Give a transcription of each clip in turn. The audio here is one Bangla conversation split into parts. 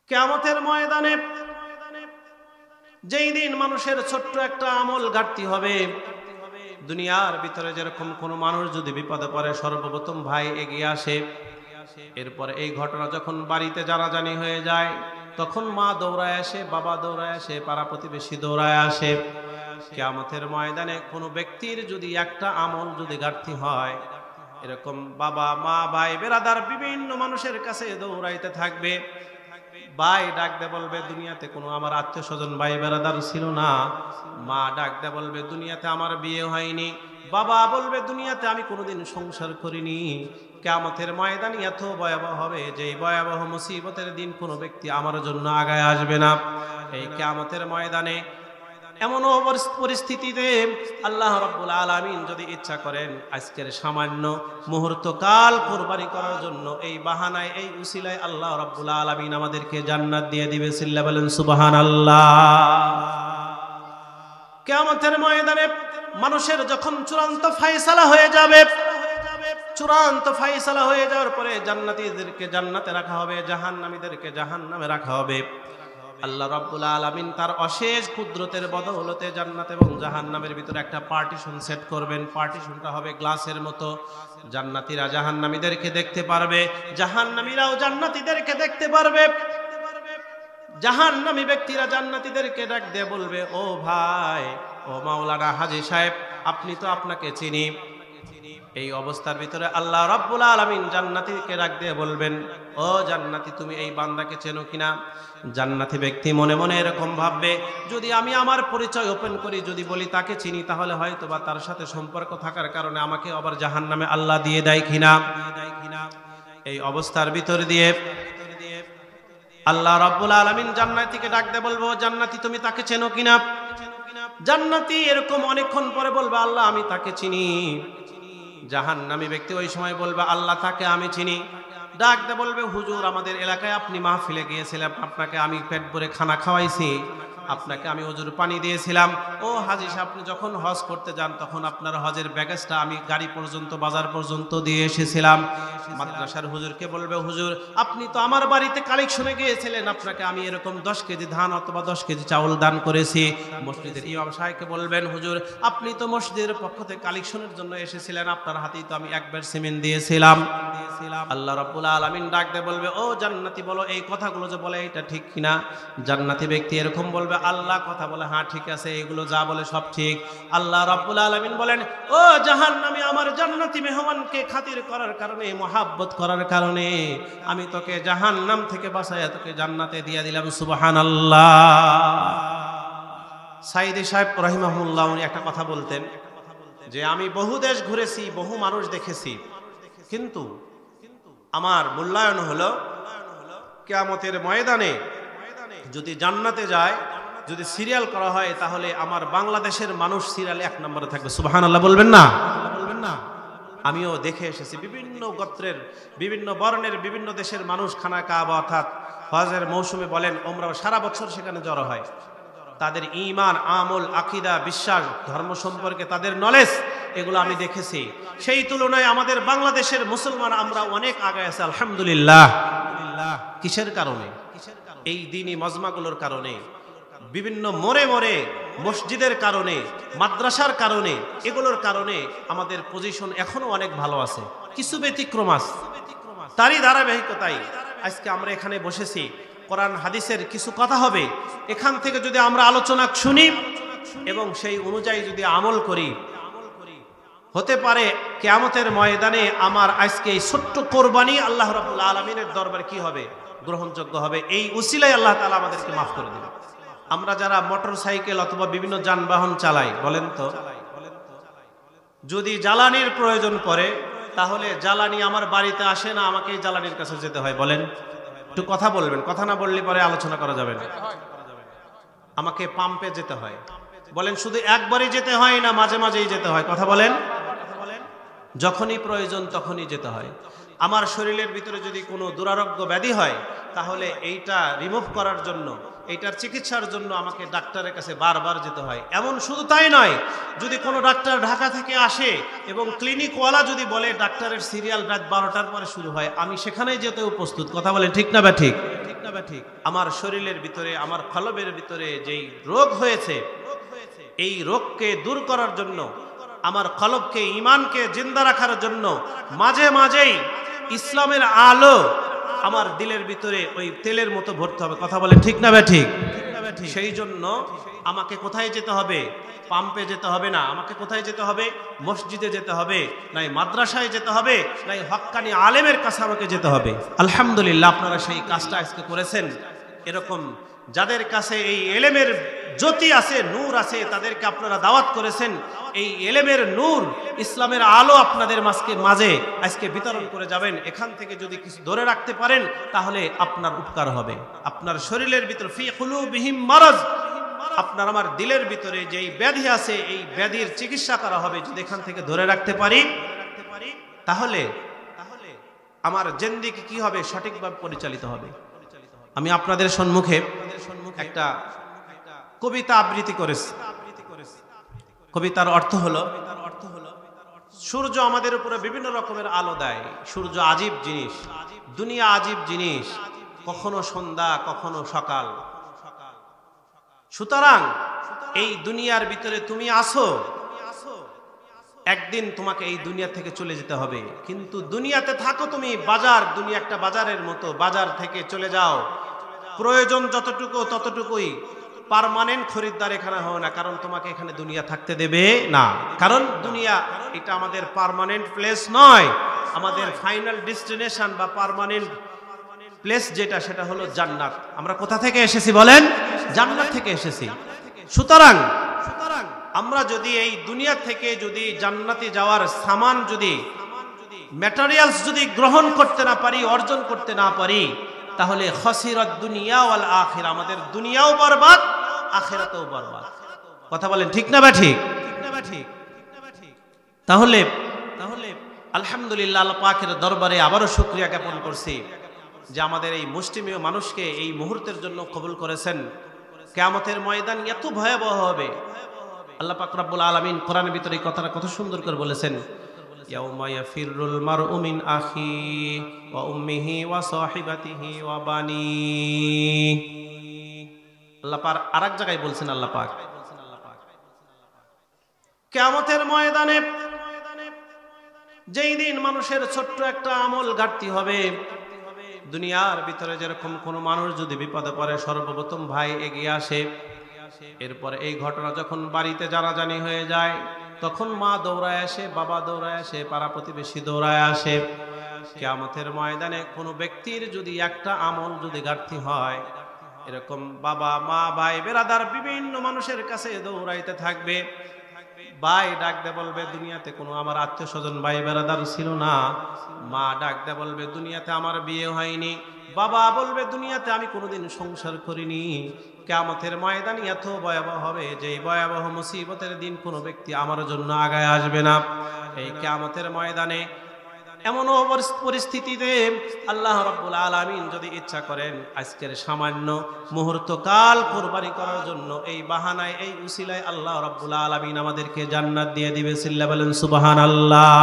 কিয়ামতের ময়দানে যেই দিন মানুষের ছোট্ট একটা আমল ঘাটতি হবে, দুনিয়ার ভিতরে যেরকম কোনো মানুষ যদি বিপদে পড়ে সর্বপ্রথম ভাই এগিয়ে আসে, এরপর এই ঘটনা যখন বাড়িতে জানাজানি হয়ে যায় তখন মা দৌড়ায় আসে, বাবা দৌড়ায় আসে, পাড়া প্রতিবেশী দৌড়ায় আসে। কিয়ামতের ময়দানে কোনো ব্যক্তির যদি একটা আমল যদি ঘাটতি হয়, এরকম বাবা মা ভাই বেরাদার বিভিন্ন মানুষের কাছে দৌড়াইতে থাকবে। ভাই ডাক দে বলবে দুনিয়াতে কোনো আমার আত্মীয় স্বজন ভাই বেরাদার ছিল না। মা ডাক দে বলবে দুনিয়াতে আমার বিয়ে হয়নি। বাবা বলবে দুনিয়াতে আমি কোনোদিন সংসার করিনি। কিয়ামতের ময়দানে এত ভয়াবহ হবে যে ভয়াবহ মুসিবতের দিন কোনো ব্যক্তি আমার জন্য আগায় আসবে না। এই কিয়ামতের ময়দানে এমন পরিস্থিতিতে আল্লাহ রাব্বুল আলামিন যদি ইচ্ছা করেন আজকের সামান্য মুহূর্ত কাল কুরবানি করার জন্য এই বাহানায় এই উসিলায় আল্লাহ রাব্বুল আলামিন আমাদেরকে জান্নাত দিয়ে দিবে। সিল্লা বলেন সুবহানাল্লাহ। কিয়ামতের ময়দানে মানুষের যখন চূড়ান্ত ফায়সালা হয়ে যাবে, চূড়ান্ত ফায়সালা হয়ে যাওয়ার পরে জান্নাতীদেরকে জান্নাতে রাখা হবে, জাহান্নামীদেরকে জাহান্নামে রাখা হবে। আল্লাহ রাব্বুল আলামিন তার অশেষ কুদরতের বদৌলতে জান্নাত এবং জাহান্নামের ভিতরে একটা পার্টিশন সেট করবেন। পার্টিশনটা হবে গ্লাসের মতো। জান্নাতীরা জাহান্নামীদেরকে দেখতে পারবে, জাহান্নামীরাও জান্নাতীদেরকে দেখতে পারবে। জাহান্নামী ব্যক্তিরা জান্নাতীদেরকে ডাক দিয়ে বলবে, ও ভাই, ও মাওলানা হাজী সাহেব, আপনি তো আপনাকে চিনি। এই অবস্থার ভিতরে আল্লাহ রাব্বুল আলামিন জান্নাতীকে ডাক দিয়ে বলবেন, ও জান্নাতী, তুমি এই বান্দাকে চেনো কিনা? জান্নাতী ব্যক্তি মনে মনে এরকম ভাববে, যদি আমি আমার পরিচয় ওপেন করি, যদি বলি তাকে চিনি, তাহলে হয়তো বা তার সাথে সম্পর্ক থাকার কারণে আমাকে আবার জাহান্নামে আল্লাহ দিয়ে দেয় কিনা। এই অবস্থার ভিতর দিয়ে আল্লাহ রাব্বুল আলামিন জান্নাতীকে ডাক দিয়ে বলবো, জান্নাতী, তুমি তাকে চেনো কিনা? জান্নাতী এরকম অনেকক্ষণ পরে বলবে, আল্লাহ, আমি তাকে চিনি। জাহান্নামী ব্যক্তি ওই সময় বলবে, আল্লাহ, তাকে আমি চিনি। ডাক দে বলবে, হুজুর, আমাদের এলাকায় আপনি মাহফিলে গিয়েছিলেন, আপনাকে আমি পেট ভরে খানা খাওয়াইছি, আপনাকে আমি হুজুর পানি দিয়েছিলাম। ও হাজী সাহেব, আপনি যখন হজ করতে যান তখন আপনার হজের ব্যাগেজটা আমি গাড়ি পর্যন্ত বাজার পর্যন্ত দিয়ে এসেছিলাম। মাদ্রাসার হুজুরকে বলবে, হুজুর, আপনি তো আমার বাড়িতে কালেকশনে গিয়েছিলেন, আপনাকে আমি এরকম 10 কেজি ধান অথবা 10 কেজি চাউল দান করেছি। মসজিদের ইমাম সাহেবকে বলবেন, হুজুর, আপনি তো মসজিদের পক্ষ থেকে কালেকশনের জন্য এসেছিলেন, আপনার হাতেই তো আমি একবার সিমেন্ট দিয়েছিলাম। আল্লাহ রাব্বুল আলামিন ডাক দিয়ে বলবে, ও জান্নাতী, বলো এই কথাগুলো যে বলে এটা ঠিক কিনা? জান্নাতী ব্যক্তি এরকম বলবে, আল্লাহ কথা বলে, হ্যাঁ ঠিক আছে, এগুলো যা বলে সব ঠিক। আল্লাহ রাব্বুল আলামিন বলেন, ও জাহান্নামী, আমার জান্নাতী মেহমানকে খাতির করার কারণে, মহাব্বত করার কারণে আমি তোকে জাহান্নাম থেকে বাঁচাইয়া তোকে জান্নাতে দিয়ে দিলাম। সুবহানাল্লাহ। সাইদি সাহেব রাহিমাহুল্লাহ উনি একটা কথা বলতেন যে, আমি বহু দেশ ঘুরেছি, বহু মানুষ দেখেছি, কিন্তু আমার মূল্যায়ন হলো কিয়ামতের ময়দানে যদি জান্নাতে যায়, যদি সিরিয়াল করা হয়, তাহলে আমার বাংলাদেশের মানুষ সিরিয়ালে 1 নম্বরে থাকবে। সুবহানাল্লাহ বলবেন না? আমিও দেখে এসেছি, বিভিন্ন গোত্রের, বিভিন্ন বর্ণের, বিভিন্ন দেশের মানুষ খানা কাবা অর্থাৎ হজের মৌসুমে বলেন ওমরা, সারা বছর সেখানে জড়ো হয়। তাদের ঈমান, আমল, আকীদা, বিশ্বাস, ধর্ম সম্পর্কে তাদের নলেজ, এগুলো আমি দেখেছি। সেই তুলনায় আমাদের বাংলাদেশের মুসলমান আমরা অনেক আগায় আছি, আলহামদুলিল্লাহ। কিসের কারণে? এই দ্বীনি মজমাগুলোর কারণে, বিভিন্ন মোড়ে মোড়ে মসজিদের কারণে, মাদ্রাসার কারণে, এগুলোর কারণে আমাদের পজিশন এখনো অনেক ভালো আছে। কিছু ব্যতিক্রম আছে, তারই ধারাবাহিকতায় আজকে আমরা এখানে বসেছি। কোরআন হাদিসের কিছু কথা হবে, এখান থেকে যদি আমরা আলোচনা শুনি এবং সেই অনুযায়ী যদি আমল করি, হতে পারে কিয়ামতের ময়দানে আমার আজকে এই ছোট্ট কোরবানি আল্লাহ রাব্বুল আলামিনের দরবারে কি হবে? গ্রহণযোগ্য হবে। এই উসিলায় আল্লাহ তাআলা আমাদেরকে মাফ করে দিবেন। আমরা যারা মোটর সাইকেল অথবা বিভিন্ন যানবাহন চালাই, বলেন তো, যদি জ্বালানির প্রয়োজন পড়ে, তাহলে জ্বালানি আমার বাড়িতে আসে না, আমাকে জ্বালানির কাছে যেতে হয়? বলেন, একটু কথা বলবেন, কথা না বললে পরে আলোচনা করা যাবে না। আমাকে পাম্পে যেতে হয়, বলেন, শুধু একবারই যেতে হয় না মাঝে মাঝেই যেতে হয়? কথা বলেন। যখনই প্রয়োজন তখনই যেতে হয়। আমার শরীরের ভিতরে যদি কোনো দুরারোগ্য ব্যাধি হয়, তাহলে এইটা রিমুভ করার জন্য এইটার চিকিৎসার জন্য আমাকে ডাক্তারের কাছে বারবার যেতে হয়। এমন শুধু তাই নয়, যদি কোনো ডাক্তার ঢাকা থেকে আসে এবং ক্লিনিকওয়ালা যদি বলে ডাক্তারের সিরিয়াল রাত 12টার পরে শুরু হয়, আমি সেখানেই যেতেও প্রস্তুত। কথা বলেন ঠিক না ঠিক? আমার শরীরের ভিতরে, আমার কলবের ভিতরে যেই রোগ হয়েছে, এই রোগকে দূর করার জন্য, আমার কলবকে, ঈমানকে জিন্দা রাখার জন্য মাঝে মাঝেই ইসলামের আলো আমার দিলের ভিতরে ওই তেলের মতো ভরতে হবে। কথা বলেন ঠিক না ঠিক? সেই জন্য আমাকে কোথায় যেতে হবে? পাম্পে যেতে হবে না। আমাকে কোথায় যেতে হবে? মসজিদে যেতে হবে, নাই মাদ্রাসায় যেতে হবে, নাই হক্কানি আলেমের কাছে আমাকে যেতে হবে। আলহামদুলিল্লাহ, আপনারা সেই কাজটা আজকে করেছেন। এরকম যাদের কাছে এই এলেমের জ্যোতি আছে, নূর আছে, তাদেরকে আপনারা দাওয়াত করেছেন। এই এলেমের নূর, ইসলামের আলো আপনাদের মাঝে আজকে বিতরণ করে যাবেন। এখান থেকে যদি কিছু ধরে রাখতে পারেন তাহলে আপনার উপকার হবে। আপনার শরীরের ভিতর ফি কুলুবিহিম মারাজ, আপনার আমার দিলের ভিতরে যেই ব্যাধি আছে, এই ব্যাধির চিকিৎসা করা হবে যদি এখান থেকে ধরে রাখতে পারি। তাহলে আমার জিন্দেগি কি হবে? সঠিকভাবে পরিচালিত হবে। আমি আপনাদের সম্মুখে একটা কবিতা আবৃত্তি করেছি। কবিতার অর্থ হলো, সূর্য আমাদের উপরে বিভিন্ন রকমের আলো দেয়। সূর্য আজীব জিনিস, দুনিয়া আজীব জিনিস, কখনো সন্ধ্যা কখনো সকাল। সুতরাং এই দুনিয়ার ভিতরে তুমি আসো, একদিন তোমাকে এই দুনিয়া থেকে চলে যেতে হবে। কিন্তু দুনিয়াতে থাকো তুমি, বাজার, দুনিয়া একটা বাজারের মতো, বাজার থেকে চলে যাও। প্রয়োজন যতটুকু ততটুকুই, পার্মানেন্ট খরিদ্দার এখানে হয় না, কারণ তোমাকে এখানে দুনিয়া থাকতে দেবে না। কারণ দুনিয়া এটা আমাদের পার্মানেন্ট প্লেস নয়, আমাদের ফাইনাল ডেস্টিনেশন বা পার্মানেন্ট প্লেস যেটা, সেটা হলো জান্নাত। আমরা কোথা থেকে এসেছি বলেন? জান্নাত থেকে এসেছি। সুতরাং আমরা যদি এই দুনিয়া থেকে যদি জান্নাতে যাওয়ার সামান, যদি ম্যাটেরিয়ালস যদি গ্রহণ করতে না পারি, অর্জন করতে না পারি, তাহলে খাসিরাত দুনিয়া ওয়াল আখিরা, আমাদের দুনিয়াও বরবাদ, আখিরাতেও বরবাদ। কথা বলেন ঠিক না ঠিক? তাহলে আলহামদুলিল্লাহ, আল্লাহ পাকের দরবারে আবারও শুকরিয়া জ্ঞাপন করছি যে আমাদের এই মুসলিমীয় মানুষকে এই মুহূর্তের জন্য কবুল করেছেন। কিয়ামতের ময়দান এত ভয়াবহ হবে। আল্লাহ পাক রব্বুল আলামিন কোরআনের ভিতরে এই কথাটা কত সুন্দর করে বলেছেন, ইয়াউমা ইয়াফিরুল মারউ মিন আখিহি ওয়া উম্মিহি ওয়া সাহিবাতিহি ওয়া বানি। আল্লাহ পাক আরেক জায়গায় বলছেন, আল্লাহ পাক কিয়ামতের ময়দানে যেই দিন মানুষের ছোট্ট একটা আমল ঘাটতি হবে, দুনিয়ার ভিতরে যেরকম কোনো মানুষ যদি বিপদে পড়ে সর্বপ্রথম ভাই এগিয়ে আসে, এরপরে এই ঘটনা যখন বাড়িতে জানাজানি হয়ে যায় তখন মা দৌড়ায় আসে, বাবা দৌড়ায় আসে, পাড়া প্রতিবেশী দৌড়ায় আসে। কিয়ামতের ময়দানে কোনো ব্যক্তির যদি একটা আমল যদি ঘাটতি হয়, এরকম বাবা মা ভাই বেরাদার বিভিন্ন মানুষের কাছে দৌড়াইতে থাকবে। ভাই ডাক দে বলবে, দুনিয়াতে কোনো আমার আত্মীয় স্বজন ভাই বেরাদার ছিল না। মা ডাক দে বলবে, দুনিয়াতে আমার বিয়ে হয়নি। বাবা বলবে, দুনিয়াতে আমি কোনোদিন সংসার করিনি। কিয়ামতের ময়দান এত ভয়াবহ হবে যে এই ভয়াবহ মুসিবতের দিন কোনো ব্যক্তি আমার জন্য আগায় আসবে না। এই কিয়ামতের ময়দানে এমন পরিস্থিতিতে আল্লাহ রাব্বুল আলামিন যদি ইচ্ছা করেন আজকের সামান্য মুহূর্তকাল কুরবানি করার জন্য, এই বাহানায়, এই উসিলায় আল্লাহ রাব্বুল আলামিন আমাদেরকে জান্নাত দিয়ে দিবে। সিল্লা বলেন সুবহানাল্লাহ।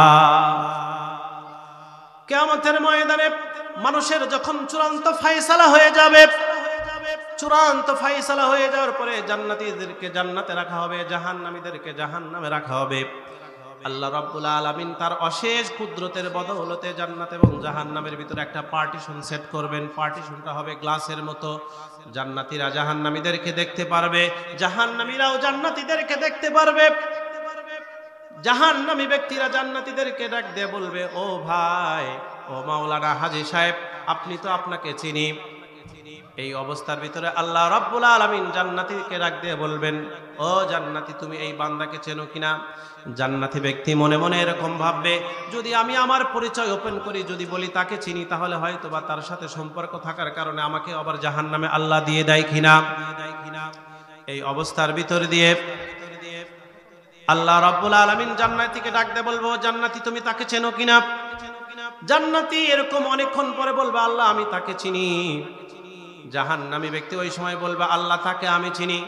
কিয়ামতের ময়দানে মানুষের যখন চূড়ান্ত ফায়সালা হয়ে যাবে, চূড়ান্ত ফায়সালা হয়ে যাওয়ার পরে জান্নাতীদেরকে জান্নাতে রাখা হবে, জাহান্নামীদেরকে জাহান্নামে রাখা হবে। আল্লাহ রাব্বুল আলামিন তার অশেষ কুদরতের বদৌলতে জান্নাত এবং জাহান্নামের ভিতরে একটা পার্টিশন সেট করবেন। পার্টিশনটা হবে গ্লাসের মতো। জান্নাতীরা জাহান্নামীদেরকে দেখতে পারবে, জাহান্নামীরাও জান্নাতীদেরকে দেখতে পারবে। জাহান্নামী ব্যক্তিরা জান্নাতীদেরকে ডাক দিয়ে বলবে, ও ভাই, ও মাওলানা হাজী সাহেব, আপনি তো আপনাকে চিনি। এই অবস্থার ভিতরে আল্লাহ রাব্বুল আলামিন জান্নাতীকে ডাক দিয়ে বলবেন, ও জান্নাতী, তুমি এই বান্দাকে চেনো কিনা? জান্নাতী ব্যক্তি মনে মনে এরকম ভাববে, যদি আমি আমার পরিচয় ওপেন করি, যদি বলি তাকে চিনি, তাহলে হয়তো বা তার সাথে সম্পর্ক থাকার কারণে আমাকে আবার জাহান্নামে আল্লাহ দিয়ে দেয় কিনা। এই অবস্থার ভিতর দিয়ে আল্লাহ রাব্বুল আলামিন জান্নাতীকে ডাক দিয়ে বলবো, জান্নাতী, তুমি তাকে চেনো কিনা? জান্নাতী এরকম অনেকক্ষণ পরে বলবে, আল্লাহ, আমি তাকে চিনি। জাহান্নামী ব্যক্তি ওই সময় বলবে আল্লাহ তাকে আমি চিনি।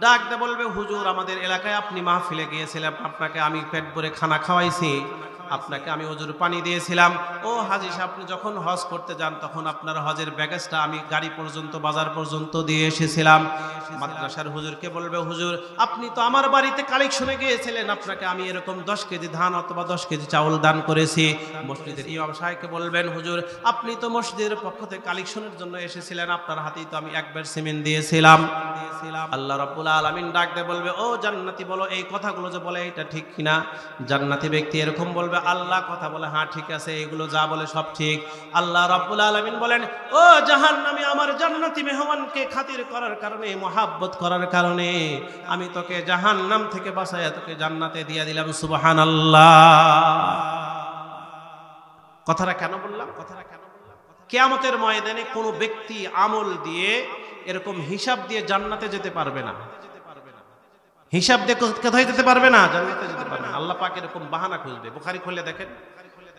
ডাক দে বলবে হুজুর আমাদের এলাকায় আপনি মাহফিলে গিয়েছিলেন, আপনাকে আমি পেট ভরে খানা খাওয়াইছি, আপনাকে আমি হুজুর পানি দিয়েছিলাম। ও হাজী সাহেব, আপনি যখন হজ করতে যান তখন আপনার হজের ব্যাগেজটা আমি গাড়ি পর্যন্ত বাজার পর্যন্ত দিয়ে এসেছিলাম। মাদ্রাসার হুজুরকে বলবে হুজুর আপনি তো আমার বাড়িতে কালেকশনে গিয়েছিলেন, আপনাকে আমি এরকম 10 কেজি ধান অথবা 10 কেজি চাউল দান করেছি। মসজিদের ইমাম সাহেবকে বলবেন হুজুর আপনি তো মসজিদের পক্ষ থেকে কালেকশনের জন্য এসেছিলেন, আপনার হাতেই তো আমি একবার সিমেন্ট দিয়েছিলাম। আল্লাহ রাব্বুল আলামিন ডাক দিয়ে বলবে ও জান্নাতি বলো এই কথাগুলো যে বলে এটা ঠিক কিনা? জান্নাতি ব্যক্তি এরকম বলবে আল্লাহ কথা বলে হ্যাঁ ঠিক আছে, এগুলো যা বলে সব ঠিক। আল্লাহ রাব্বুল আলামিন বলেন ও জাহান্নামী, আমার জান্নাতি মেহমানকে খাতির করার কারণে, মহাব্বত করার কারণে আমি তোকে জাহান্নাম থেকে বাঁচাইয়া তোকে জান্নাতে দিয়ে দিলাম। সুবহানাল্লাহ। কথাটা কেন বললাম? কিয়ামতের ময়দানে কোনো ব্যক্তি আমল দিয়ে এরকম হিসাব দিয়ে জান্নাতে যেতে পারবে না। হিসাব দিয়ে কোথায় যেতে পারবে না? জান্নাতে যেতে পারবে না। আল্লাহ পাক এরকম বাহানা খুঁজবে। বুখারী খুলে দেখেন,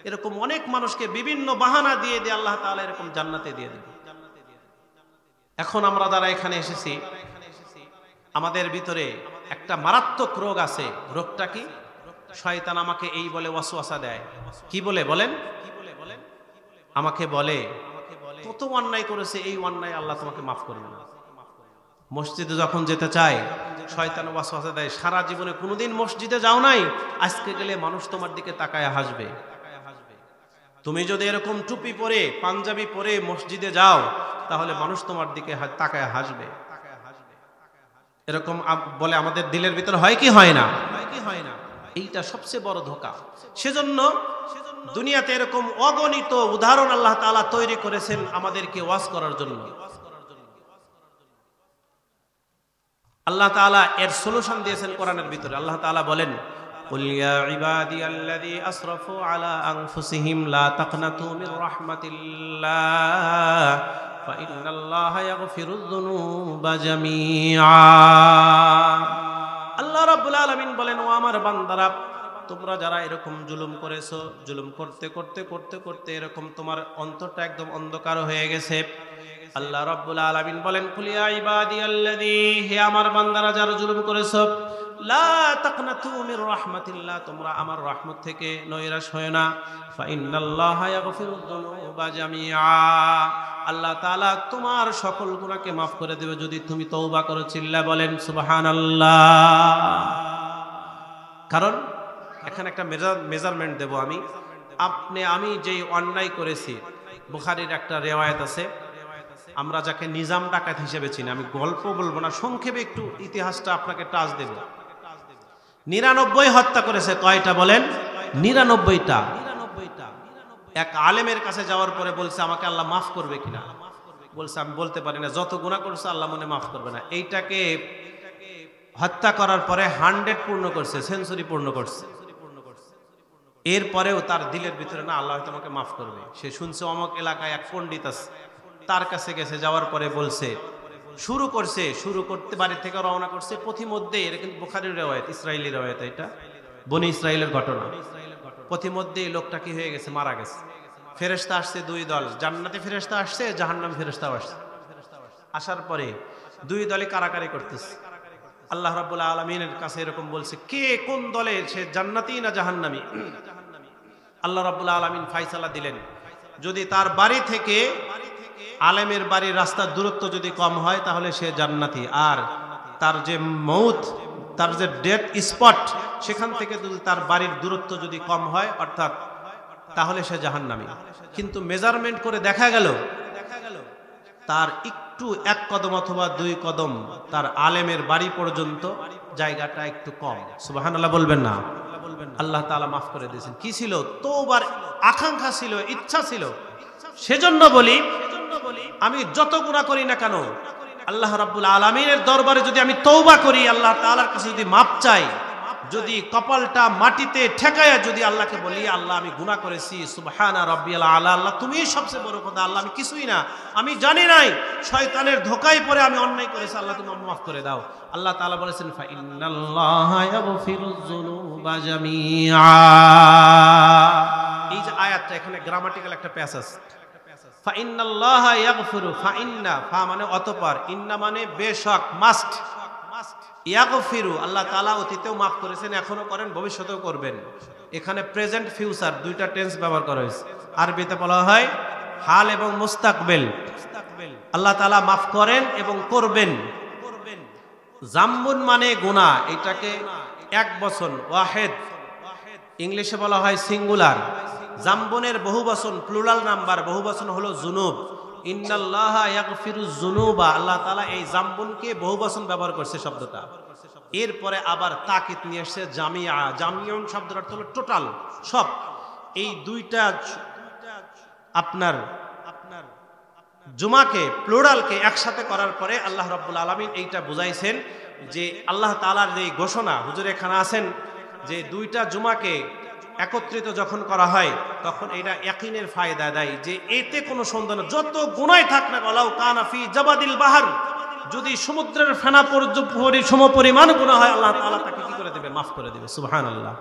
এরকম অনেক মানুষকে বিভিন্ন বাহানা দিয়ে দিয়ে আল্লাহ তাআলা এরকম জান্নাতে দিয়ে দেবে। এখন আমরা যারা এখানে এসেছি, আমাদের ভিতরে একটা মারাত্মক রোগ আছে। রোগটা কি? শয়তান আমাকে এই বলে ওয়াসওয়াসা দেয়। কি বলে বলেন? আমাকে বলে কত অন্যায় করেছে, এই অন্যায় আল্লাহ তোমাকে মাফ করবে না। মসজিদে যখন যেতে চায় শয়তান ওয়াসওয়াসা দেয়, সারা জীবনে কোনোদিন মসজিদে যাও নাই, আজকে গেলে মানুষ তোমার দিকে তাকায় হাসবে। তুমি যদি এরকম টুপি পরে পাঞ্জাবি পরে মসজিদে যাও তাহলে মানুষ তোমার দিকে তাকায় হাসবে। এরকম বলে আমাদের দিলের ভিতর হয় কি হয় না? এইটা সবচেয়ে বড় ধোঁকা। সেজন্য দুনিয়াতে এরকম অগণিত উদাহরণ আল্লাহ তাআলা তৈরি করেছেন আমাদেরকে ওয়াজ করার জন্য। আল্লাহ তাআলা এর সলিউশন দিয়েছেন কোরআনের ভিতরে। আল্লাহ তাআলা বলেন কুল ইয়া ইবাদিয়াল্লাযী আসরাফু আলা আনফুসিহিম লা তাকনাতু মির রাহমাতিল্লাহ ফাইন্নাল্লাহা ইয়াগফিরুয যুনুবা জামিআ। আল্লাহ রাব্বুল আলামিন বলেন ও আমার বান্দারা, তোমরা যারা এরকম জুলুম করেছো, জুলুম করতে করতে করতে করতে এরকম তোমার অন্তরটা একদম অন্ধকার হয়ে গেছে। আল্লাহ রাব্বুল আলামিন বলেন কুল ইয়া ইবাদিয়াল্লাযী, হে আমার বান্দারা যারা জুলুম করেছো, লা তাকনাতু মির রাহমাতিল্লাহ, তোমরা আমার রহমত থেকে নৈরাশ হয় না। ফাইন্নাল্লাহা ইয়াগফিরুয যুনুবা জামিআ, আল্লাহ তাআলা তোমার সকল গুনাহকে maaf করে দেবে যদি তুমি তওবা করো। চিল্লা বলেন সুবহানাল্লাহ। কারণ এখানে একটা মেজারমেন্ট দেব আমি যেই অন্যায় করেছি, বুখারীর একটা রিওয়ায়াত আছে, আমরা যাকে নিজাম ডাকাত হিসেবে চিনি, আমি গল্প বলবো না, সংক্ষেপে একটু ইতিহাসটা আপনাকে টাচ দেব। 99 হত্যা করেছে। কয়টা বলেন? 99টা। এক আলেমের কাছে যাওয়ার পরে বলছে আমাকে আল্লাহ মাফ করবে কিনা? বলছে আমি বলতে পারি না, যত গুনাহ করছে আল্লাহ মনে মাফ করবে না। এইটাকে হত্যা করার পরে 100 পূর্ণ করছে, সেঞ্চুরি পূর্ণ করছে। এরপরেও তার দিলের ভিতরে না আল্লাহ হয়তো আমাকে মাফ করবে। সে শুনছে অমুক এলাকায় এক পণ্ডিত আছে, তার কাছে গেছে, যাওয়ার পরে বলছে, শুরু করতে বাড়ি থেকে রওনা করছে, পথিমধ্যে, এটা কিন্তু বুখারীর রিওয়ায়াত, ইসরাইলি রিওয়ায়াত, এটা বনি ইসরাইলের ঘটনা। পথিমধ্যে লোকটা কি হয়ে গেছে? মারা গেছে। ফেরেশতা আসছে 2 দল, জান্নাতি ফেরেশতা আসছে, জাহান্নামী ফেরেশতাও আসছে। আসার পরে 2 দলে কারাকারি করতেছে। আল্লাহ রাব্বুল আলামিনের কাছে এরকম বলছে, কে কোন দলে, সে জান্নাতি না জাহান্নামী? আল্লাহ রাব্বুল আলামিন ফয়সালা দিলেন, যদি তার বাড়ি থেকে আলেমের বাড়ির রাস্তার দূরত্ব যদি কম হয় তাহলে সে জান্নাতি, আর তার যে মউত, তার যে ডেথ স্পট, সেখান থেকে যদি তার বাড়ির দূরত্ব যদি কম হয় অর্থাৎ তাহলে সে জাহান্নামী। কিন্তু মেজারমেন্ট করে দেখা গেল তার একটু 1 কদম অথবা 2 কদম তার আলেমের বাড়ি পর্যন্ত জায়গাটা একটু কম। সুবহানাল্লাহ বলবেন না? আল্লাহ তাআলা মাফ করে দিয়েছেন। কি ছিল? তওবার আকাঙ্ক্ষা ছিল, ইচ্ছা ছিল। সেজন্য বলি, আমি যত গুনাহ করি না কেন, আল্লাহ রাব্বুল আলামিনের দরবারে যদি আমি তওবা করি, আল্লাহ তাআলার কাছে যদি মাপ চাই, যদি কপালটা মাটিতে ঠেকায়া যদি আল্লাহকে বলি আল্লাহ আমি গুনাহ করেছি, সুবহানা রাব্বিয়াল আলা, আল্লাহ তুমিই সবচেয়ে বড় কথা, আল্লাহ আমি কিছুই না, আমি জানি নাই, শয়তানের ধোঁকায় পড়ে আমি অন্যায় করেছি, আল্লাহ তুমি আমাকে মাফ করে দাও। আল্লাহ তাআলা বলেছেন ফা ইন্নাল্লাহা ইয়াগফিরুয যুনুবা জামিআ। এই যে আয়াতটা, এখানে গ্রামাটিক্যাল একটা প্যাসেজ, ফাইন্নাল্লাহা ইয়াগফিরু, ফাইন্না, ফা মানে অতঃপর, ইন্না মানে বেশক, মাস্ট, ইয়াগফিরু, আল্লাহ তাআলা অতীতেও মাফ করেছেন, এখনো করেন, ভবিষ্যতেও করবেন। এখানে প্রেজেন্ট ফিউচার দুইটা টেন্স ব্যবহার করা হয়েছে। আরবিতে বলা হয় হাল এবং মুস্তাকবেল। আল্লাহ তাআলা মাফ করেন এবং করবেন। জাম্বুন মানে গুনাহ, এটাকে এক বচন, ওয়াহেদ, ইংলিশে বলা হয় সিঙ্গুলার। জাম্বুনের বহু বচন, প্লুরাল নাম্বার, বহু বচন হলো জুনুব। ইন্নাল্লাহা ইয়াগফিরুজ জুনুবা, আল্লাহ তাআলা এই জাম্বুনকে বহু বচন ব্যবহার করছে শব্দটা। এরপরে আবার তাকিদ নিয়ে এসেছে জামিয়া, জামিউন শব্দের অর্থ হলো টোটাল, সব। এই দুইটা আপনার জুমাকে, প্লুরালকে একসাথে করার পরে আল্লাহ রাব্বুল আলামিন এইটা বুঝাইছেন যে আল্লাহ তাআলার যে ঘোষণা, হুজুর এখানে আছেন, যে দুইটা জুমাকে একত্রিত যখন করা হয় তখন এটা ইয়াকিনের ফায়দা দেয় যে এতে কোনো সন্দেহ, যত গুনাহ থাক না ওয়ালাউ কানা ফি জাবাদিল বাহর, যদি সমুদ্রের ফেনা সমপরিমাণ গুনাহ হয় আল্লাহ তাআলা তাকে কি করে দেবে, মাফ করে দেবে। সুবহানাল্লাহ।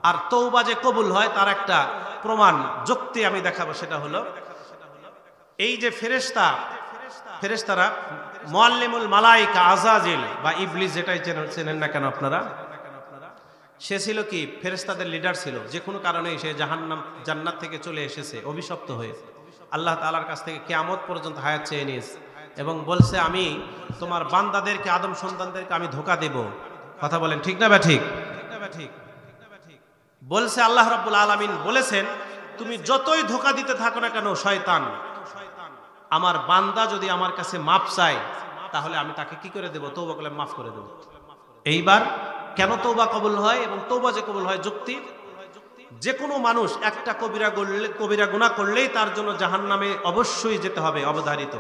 আর তওবা যে কবুল হয় তার একটা প্রমাণ, যুক্তি আমি দেখাবো, সেটা হলো এই যে ফেরেশতারা মুআল্লিমুল মালায়েকা আযাজিল বা ইবলিস, যেটাই চেনেন না কেন আপনারা, সে ছিল কি ফেরেশতাদের লিডার ছিল। যে কোনো কারণে সে জান্নাত থেকে চলে এসেছে অভিশপ্ত হয়ে, আল্লাহ তাআলার কাছ থেকে কিয়ামত পর্যন্ত হায়াত চেয়ে নিয়েছে এবং বলছে আমি তোমার বান্দাদেরকে, আদম সন্তানদেরকে আমি ধোঁকা দেব। কথা বলেন ঠিক না বা ঠিক? বলছে আল্লাহ রাব্বুল আলামিন বলেছেন তুমি যতই ধোঁকা দিতে থাকো না কেন শয়তান, আমার বান্দা যদি আমার কাছে মাপ চায় তাহলে আমি তাকে কি করে দেব, তওবা করলে মাফ করে দেব। এইবার কেন তওবা কবুল হয় এবং তওবা যে কবুল হয়, যুক্তি, যে কোনো মানুষ একটা কবিরা গুনাহ করলেই তার জন্য জাহান্নামে অবশ্যই যেতে হবে, অবধারিত।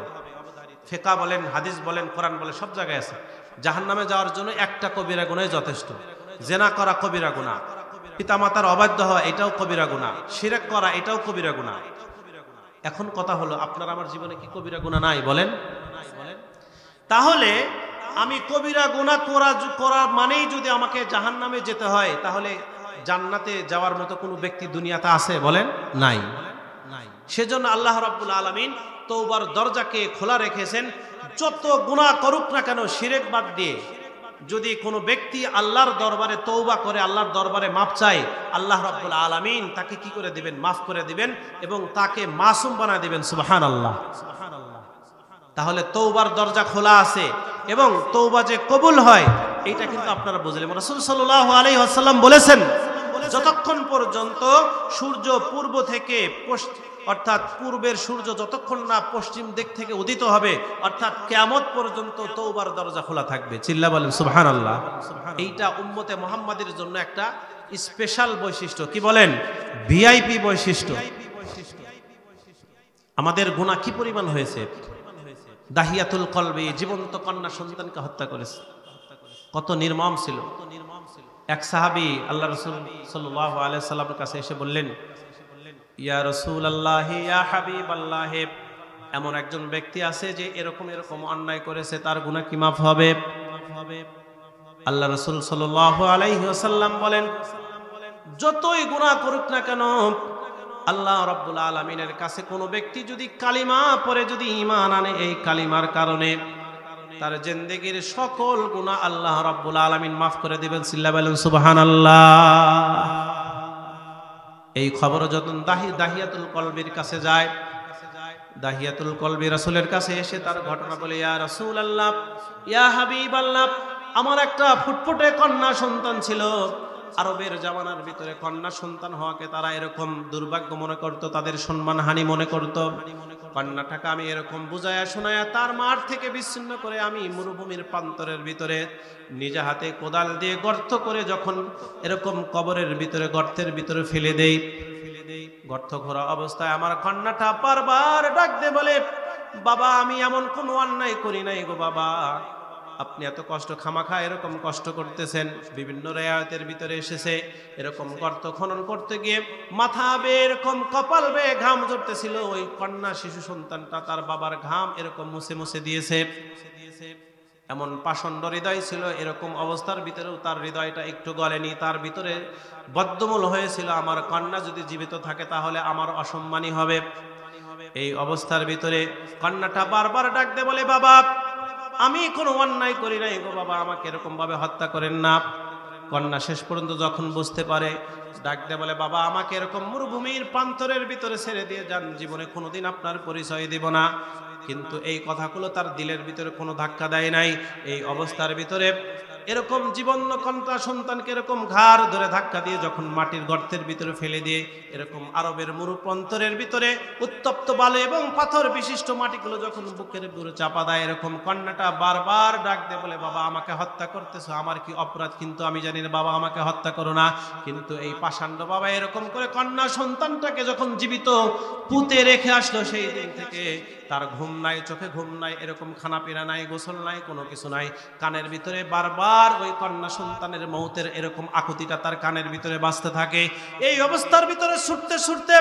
ফিকহ বলেন, হাদিস বলেন, কোরআন বলেন, সব জায়গায় আছে জাহান্নামে যাওয়ার জন্য একটা কবিরা গুনাহই যথেষ্ট। জিনা করা কবিরা গুনাহ, পিতামাতার অবাধ্য হওয়া এটাও কবিরা গুনাহ, শিরক করা এটাও কবিরা গুনাহ। এখন কথা হলো আপনার আমার জীবনে কি কবিরা গুনাহ নাই? বলেন। তাহলে আমি কবিরা গুনাহ করা মানেই যদি আমাকে জাহান্নামে যেতে হয়, তাহলে জান্নাতে যাওয়ার মতো কোনো ব্যক্তি দুনিয়াতে আছে? বলেন, নাই। সেজন্য আল্লাহ রাব্বুল আলামিন তওবার দরজাকে খোলা রেখেছেন। যত গুনাহ করুক না কেন শিরক বাদ দিয়ে যদি কোনো ব্যক্তি আল্লাহর দরবারে তওবা করে, আল্লাহর দরবারে মাপ চায়, আল্লাহ রাব্বুল আলামিন তাকে কি করে দিবেন, মাফ করে দিবেন এবং তাকে মাসুম বানায় দিবেন। সুবহানাল্লাহ। তাহলে তওবার দরজা খোলা আছে এবং তওবা যে কবুল হয় এটা কিন্তু আপনারা বুঝলেন। রাসূল সাল্লাল্লাহু আলাইহি ওয়াসাল্লাম বলেছেন যতক্ষণ পর্যন্ত সূর্য পূর্ব থেকে অর্থাৎ পূর্বের সূর্য যতক্ষণ না পশ্চিম দিক থেকে উদিত হবে, অর্থাৎ কিয়ামত পর্যন্ত তওবার দরজা খোলা থাকবে। চিল্লা বলেন সুবহানাল্লাহ। এইটা উম্মতে মুহাম্মাদের জন্য একটা স্পেশাল বৈশিষ্ট্য, কি বলেন, ভিআইপি বৈশিষ্ট্য। আমাদের গুনাহ কি পরিমাণ হয়েছে। দাহিয়াতুল কলবি, জীবন্ত কন্যা সন্তানকে হত্যা করেছে, কত নির্মম ছিল। এক সাহাবী আল্লাহ রাসূল সাল্লাল্লাহু আলাইহি সাল্লামের কাছে এসে বললেন, ইয়া রাসূলুল্লাহ, ইয়া হাবিবাল্লাহ, এমন একজন ব্যক্তি আছে যে এরকম এরকম অন্যায় করেছে, তার গুনাহ কি মাফ হবে? আল্লাহ রাসূল সাল্লাল্লাহু আলাইহি ওয়াসাল্লাম বলেন, যতই গুনাহ করুক না কেন আল্লাহ রাব্বুল আলামিনের কাছে কোনো ব্যক্তি যদি কালিমা পড়ে, যদি ঈমান আনে, এই কালিমার কারণে তার জিন্দেগীর সকল গুনাহ আল্লাহ রাব্বুল আলামিন মাফ করে দিবেন। সিল্লা বলেন সুবহানাল্লাহ। এই খবর যখন দাহিয়াতুল কলবির কাছে যায়, দাহিয়াতুল কলবি রাসূলের কাছে এসে তার ঘটনা বলে, ইয়া রাসূলুল্লাহ, ইয়া হাবিবাল্লাহ, আমার একটা ফুটফুটে কন্যা সন্তান ছিল। আরবের জামানার ভিতরে কন্যা সন্তান হওয়াকে তারা এরকম দুর্ভাগ্য মনে করত, তাদের সম্মান হানি মনে করত। কন্যাটাকে আমি এরকম বুঝায়া শোনায়া তার মাঠ থেকে বিচ্ছিন্ন করে আমি মরুভূমির প্রান্তরের ভিতরে নিজে হাতে কোদাল দিয়ে গর্ত করে যখন এরকম কবরের ভিতরে, গর্তের ভিতরে ফেলে দেই, গর্ত ঘোরা অবস্থায় আমার কন্যাটা বারবার ডাক দিয়ে বলে, বাবা আমি এমন কোনো অন্যায় করি নাই গো বাবা, আপনি এত কষ্ট খামাখা এরকম কষ্ট করতেছেন। বিভিন্ন রিওয়ায়াতের ভিতরে এসেছে এরকম গর্ত খনন করতে গিয়ে মাথা বেয়ে এরকম কপাল বেয়ে ঘাম ঝরতেছিল। ওই কন্যা শিশু সন্তানটা তার বাবার ঘাম এরকম মুছে মুছে দিয়েছে। এমন পাষণ্ড হৃদয় ছিল, এরকম অবস্থার ভিতরেও তার হৃদয়টা একটু গলেনি। তার ভিতরে বদ্ধমূল হয়েছিল, আমার কন্যা যদি জীবিত থাকে তাহলে আমার অসম্মানী হবে। এই অবস্থার ভিতরে কন্যাটা বারবার ডাক দে বলে, বাবা আমি কোনো অন্যায় করি নাই গো বাবা, আমাকে এরকম ভাবে হত্যা করেন না। কন্যা শেষ পর্যন্ত যখন বুঝতে পারে, ডাক দে বলে, বাবা আমাকে এরকম মরুভূমির প্রান্তরের ভিতরে ছেড়ে দিয়ে যান, জীবনে কোনোদিন আপনার পরিচয় দিব না। কিন্তু এই কথাগুলো তার দিলের ভিতরে কোনো ধাক্কা দেয় নাই। এই অবস্থার ভিতরে এরকম জীবন্য কন্যা সন্তানকে এরকম ঘাড় ধরে ধাক্কা দিয়ে যখন মাটির গর্তের ভিতরে ফেলে দিয়ে এরকম আরবের মরুপ্রান্তরের ভিতরে উত্তপ্ত বালু এবং পাথর বিশিষ্ট মাটিগুলো যখন বুকের উপরে চাপা দেয়, এরকম কন্যাটা বারবার ডাক দিয়ে বলে, বাবা আমাকে হত্যা করতেছো, আমার কি অপরাধ? কিন্তু আমি জানি না বাবা, আমাকে হত্যা করো না। কিন্তু এই পাষাণ্ড বাবা এরকম করে কন্যা সন্তানটাকে যখন জীবিত পুঁতে রেখে আসলো, সেই দিন থেকে তার ঘুম নাই, চোখে ঘুম নাই, এরকম খানা পিনা নাই, গোসল নাই, কোনো কিছু নাই। কানের ভিতরে বারবার ওই কন্যা সন্তানের মৌতের এরকম আকুতিটা তার কানের ভিতরে বাজতে থাকে। এই অবস্থার ভিতরে ছুটতে ছুটতে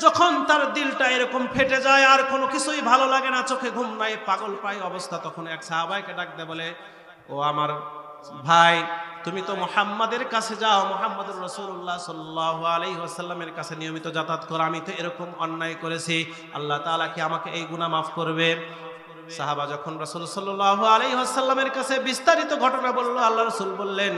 যখন তার দিলটা এরকম ফেটে যায়, আর কোনো কিছুই ভালো লাগে না, চোখে ঘুম নাই, পাগল প্রায় অবস্থা, তখন এক সাহাবাইকে ডাক দে বলে, ও আমার ভাই তুমি তো মুহাম্মাদের কাছে যাও, মুহাম্মদুর রাসূলুল্লাহ সাল্লাল্লাহু আলাইহি ওয়াসাল্লামের কাছে নিয়মিত যাতায়াত করো, আমি তো এরকম অন্যায় করেছি, আল্লাহ তাআলা কি আমাকে এই গুনাহ মাফ করবে? সাহাবা যখন রাসূল সাল্লাল্লাহু আলাইহি ওয়াসাল্লামের কাছে বিস্তারিত ঘটনা বলল, আল্লাহ রাসূল বললেন,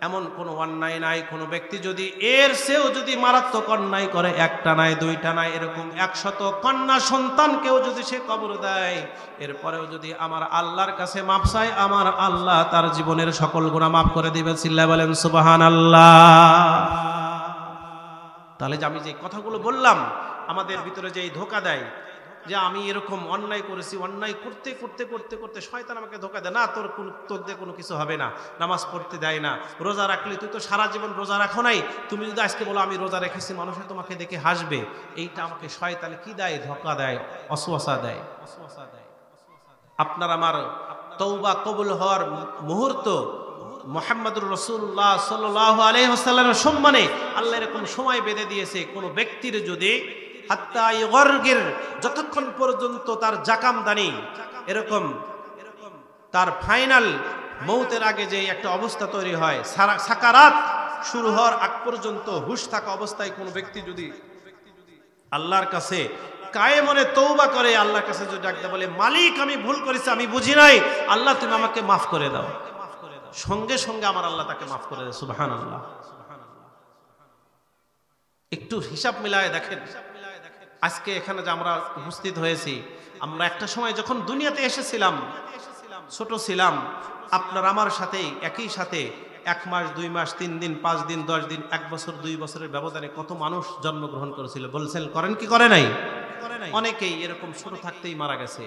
এমন কোনো অন্যায় নাই, কোনো ব্যক্তি যদি এর চেয়েও যদি মারাত্মক অন্যায় করে, একটা নাই দুইটা নাই, এরকম 100 কন্যা সন্তানকেও যদি সে কবর দেয়, এরপরেও যদি আমার আল্লাহর কাছে মাপ চায়, আমার আল্লাহ তার জীবনের সকল গুনাহ মাফ করে দিবে। চিল্লায় বলেন সুবহানাল্লাহ। তাহলে যে আমি যে কথাগুলো বললাম, আমাদের ভিতরে যে ধোঁকা দেয় যে আমি এরকম অন্যায় করেছি, অন্যায় করতে করতে করতে করতে শয়তান আমাকে ধোঁকা দেয়, না তোর দিয়ে কোনো কিছু হবে না, নামাজ পড়তে দেয় না, রোজা রাখলে তুই তো সারা জীবন রোজা রাখো নাই, তুমি যদি আজকে বলো আমি রোজা রেখেছি, মানুষে তোমাকে দেখে হাসবে, এইটা আমাকে শয়তান কি দেয়? ধোঁকা দেয়, অসওয়াসা দেয়। আপনার আমার তওবা কবুল হওয়ার মুহূর্ত মুহাম্মদুর রাসূলুল্লাহ সাল্লাল্লাহু আলাইহি ওয়াসাল্লামের সম্মানে আল্লাহ এরকম সময় বেঁধে দিয়েছে, কোন ব্যক্তির যদি হাত্তা ইগরগির, যতক্ষণ পর্যন্ত তার জাকামদানি এরকম তার ফাইনাল মৌতের আগে যে একটা অবস্থা তৈরি হয়, সাকারাত শুরু হওয়ার আগ পর্যন্ত হুশ থাকা অবস্থায় কোন ব্যক্তি যদি আল্লাহর কাছে কায়ে মনে তওবা করে, আল্লাহর কাছে যদি ডাকতে বলে, মালিক আমি ভুল করেছি, আমি বুঝি নাই, আল্লাহ তুমি আমাকে মাফ করে দাও, সঙ্গে সঙ্গে আমার আল্লাহ তাকে মাফ করে দেয়। সুবহানাল্লাহ। একটু হিসাব মিলায় দেখেন, আজকে এখানে যে আমরা উপস্থিত হয়েছি, আমরা একটা সময় যখন দুনিয়াতে এসেছিলাম, ছোট ছিলাম, আপনার আমার সাথেই একই সাথে 1 মাস 2 মাস 3 দিন 5 দিন 10 দিন 1 বছর 2 বছরের ব্যবধানে কত মানুষ জন্মগ্রহণ করেছিল বলছেন, করেন কি করে নাই? অনেকেই এরকম ছোট থাকতেই মারা গেছে,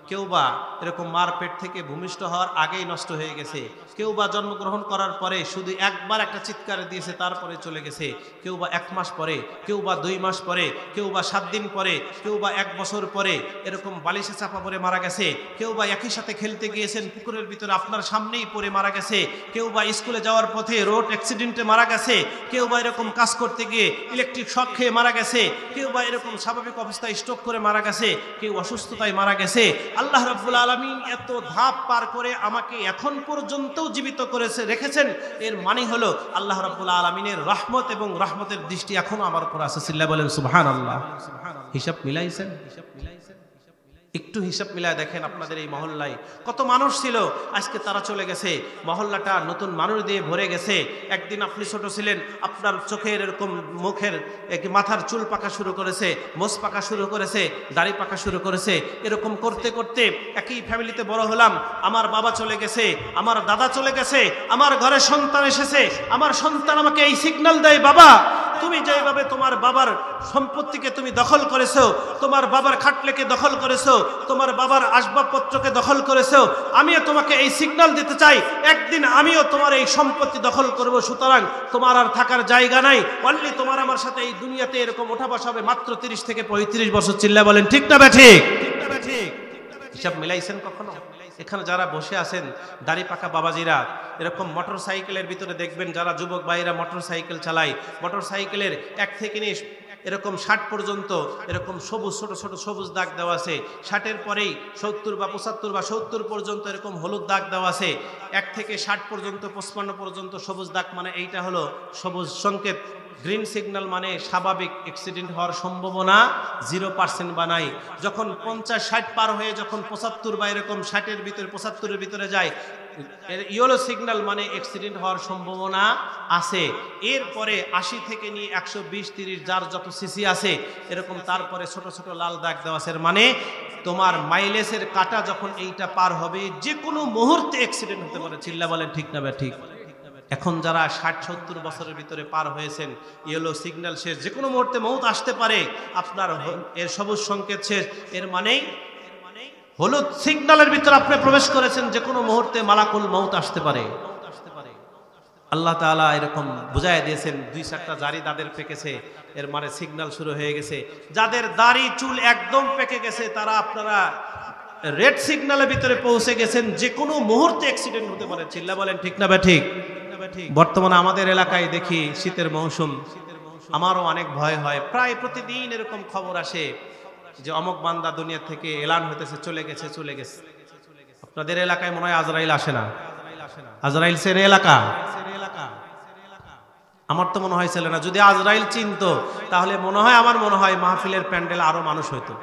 কেউ বা এরকম মার পেট থেকে ভূমিষ্ঠ হওয়ার আগেই নষ্ট হয়ে গেছে, কেউ বা জন্মগ্রহণ করার পরে শুধু একবার একটা চিৎকার দিয়েছে তারপরে চলে গেছে, কেউ বা 1 মাস পরে, কেউ বা 2 মাস পরে, কেউ বা 7 দিন পরে, কেউ বা 1 বছর পরে এরকম বালিশে চাপা পড়ে মারা গেছে, কেউ বা একই সাথে খেলতে গিয়েছেন পুকুরের ভিতরে আপনার সামনেই পড়ে মারা গেছে, কেউ বা স্কুলে যাওয়ার পথে রোড অ্যাক্সিডেন্টে মারা গেছে, কেউ বা এরকম কাজ করতে গিয়ে ইলেকট্রিক শক খেয়ে মারা গেছে, কেউ বা এরকম স্বাভাবিক অবস্থায় স্ট্রোক করে মারা গেছে, কেউ অসুস্থতায় মারা গেছে। আল্লাহ রাব্বুল আলামিন এত ধাপ পার করে আমাকে এখন পর্যন্ত জীবিত করেছে রেখেছেন, এর মানে হলো আল্লাহ রাব্বুল আলামিনের রহমত, এবং রহমতের দৃষ্টি এখনো আমার উপর আছে। চিল্লায় বলেন সুবহানাল্লাহ। হিসাব মিলাইছেন? একটু হিসাব মিলায় দেখেন, আপনাদের এই মহল্লায় কত মানুষ ছিল, আজকে তারা চলে গেছে, মহল্লাটা নতুন মানুষ দিয়ে ভরে গেছে। একদিন আপনি ছোট ছিলেন, আপনার চোখের এরকম মুখের মাথার চুল পাকা শুরু করেছে, মোছ পাকা শুরু করেছে, দাড়ি পাকা শুরু করেছে, এরকম করতে করতে একই ফ্যামিলিতে বড় হলাম। আমার বাবা চলে গেছে, আমার দাদা চলে গেছে, আমার ঘরে সন্তান এসেছে, আমার সন্তান আমাকে এই সিগন্যাল দেয়, বাবা তুমি যেভাবে তোমার বাবার সম্পত্তিকে তুমি দখল করেছো, তোমার বাবার খাটলেকে দখল করেছো, তোমার বাবার আসবাবপত্রকে দখল করেছো, আমিও তোমাকে এই সিগন্যাল দিতে চাই, একদিন আমিও তোমার এই সম্পত্তি দখল করব, সুতরাং তোমার আর থাকার জায়গা নাই, অনলি তোমার আমার সাথে এই দুনিয়াতে এরকম ওঠা বসা হবে মাত্র 30 থেকে 35 বছর। চিল্লায় বলেন ঠিক না বেঠিক? হিসাব মিলাইছেন কখনো? এখানে যারা বসে আছেন দাড়ি পাকা বাবাজিরা, এরকম মোটর সাইকেলের ভিতরে দেখবেন যারা যুবক ভাইরা মোটর সাইকেল চালায়, মোটর সাইকেলের 1 থেকে নিয়ে এরকম 60 পর্যন্ত এরকম সবুজ ছোট ছোট সবুজ দাগ দেওয়া আছে, 60-এর পরেই 70 বা 75 বা 70 পর্যন্ত এরকম হলুদ দাগ দেওয়া আছে, 1 থেকে 60 পর্যন্ত 55 পর্যন্ত সবুজ দাগ, মানে এইটা হলো সবুজ সংকেত, গ্রিন সিগন্যাল মানে স্বাভাবিক অ্যাক্সিডেন্ট হওয়ার সম্ভাবনা 0% বানাই। যখন 50-60 পার হয়ে যখন 75 বা এরকম 60-এর ভিতরে 75-এর ভিতরে যায়, ইয়েলো সিগন্যাল মানে অ্যাক্সিডেন্ট হওয়ার সম্ভাবনা আছে। এরপরে 80 থেকে নিয়ে 120-30 যার যত সিসি আছে এরকম, তারপরে ছোট ছোট লাল দাগ দেওয়া আছে, মানে তোমার মাইলেজের কাটা যখন এইটা পার হবে যে কোনো মুহূর্তে অ্যাক্সিডেন্ট হতে পারে। চিল্লা বলেন ঠিক না ঠিক? এখন যারা 60-70 বছরের ভিতরে পার হয়েছেন, ইয়েলো সিগন্যাল শেষ, যে কোনো মুহূর্তে মৌত আসতে পারে, আপনার এর সবুজ সংকেত শেষ, এর মানেই হলুদ সিগন্যালের ভিতরে আপনি প্রবেশ করেছেন, যে কোনো মুহূর্তে মালাকুল মৌত আসতে পারে। আল্লাহ তাআলা এরকম বুঝাই দিয়েছেন। 2-4টা দাড়ি তাদের পেকেছে, এর মানে সিগন্যাল শুরু হয়ে গেছে। যাদের দাড়ি চুল একদম পেকে গেছে তারা আপনারা রেড সিগন্যালের ভিতরে পৌঁছে গেছেন, যে কোনো মুহূর্তে অ্যাক্সিডেন্ট হতে পারে। চিল্লা বলেন ঠিক না ঠিক? বর্তমানে আমাদের এলাকায় দেখি শীতের মৌসুম, আমারও অনেক ভয় হয়। প্রায় প্রতিদিন এরকম খবর আসে যে অমুক বান্দা দুনিয়া থেকে এলান হতেছে, চলে গেছে। আপনাদের এলাকায় মনে হয় আজরাইল আসে না? আজরাইল সেরে এলাকা? আমার তো মনে হয় ছিল না। যদি আজরাইল চিনতো তাহলে আমার মনে হয় মাহফিলের প্যান্ডেল আরো মানুষ হইতো।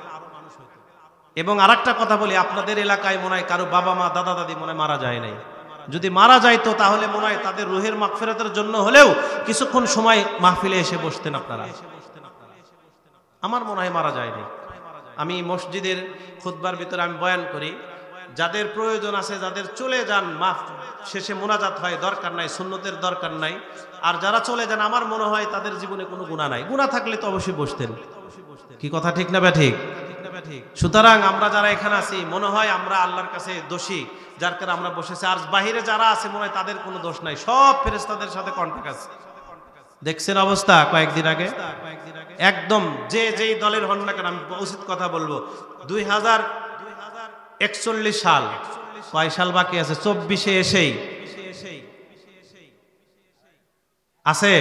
এবং আরেকটা কথা বলি, আপনাদের এলাকায় মনে হয় কারো বাবা মা দাদা দাদি মনে হয় মারা যায় নাই। যদি মারা যাইতো তাহলে মনে হয় তাদের রুহের মাগফিরাতের জন্য হলেও কিছুক্ষণ সময় মাহফিলে এসে বসতেন আপনারা। আমার মনে হয় মারা যায়নি। আমি মসজিদের খুতবার ভিতরে আমি বয়ান করি, যাদের প্রয়োজন আছে, যাদের চলে যান, মাফ শেষে মোনাজাত হয়, দরকার নাই, সুন্নতের দরকার নাই। আর যারা চলে যান আমার মনে হয় তাদের জীবনে কোনো গুনাহ নাই। গুনাহ থাকলে তো অবশ্যই বসতেন। কি কথা ঠিক না ঠিক? সুতরাং আমরা যারা এখানে আছি মনে হয় আমরা আল্লাহর কাছে দোষী, যার কারণে আমরা বসেছি। আর বাহিরে যারা আছে মনে হয় তাদের কোনো দোষ নাই, সব ফেরেশতাদের সাথে কন্টাক্ট আছে। দেখছেন অবস্থা কয়েকদিন আগে একদম যেই দলের হন না কেন, আমি উচিত কথা বলবো, 2041 সাল, কয় সাল বাকি আছে? 24-এ এসেই আছে।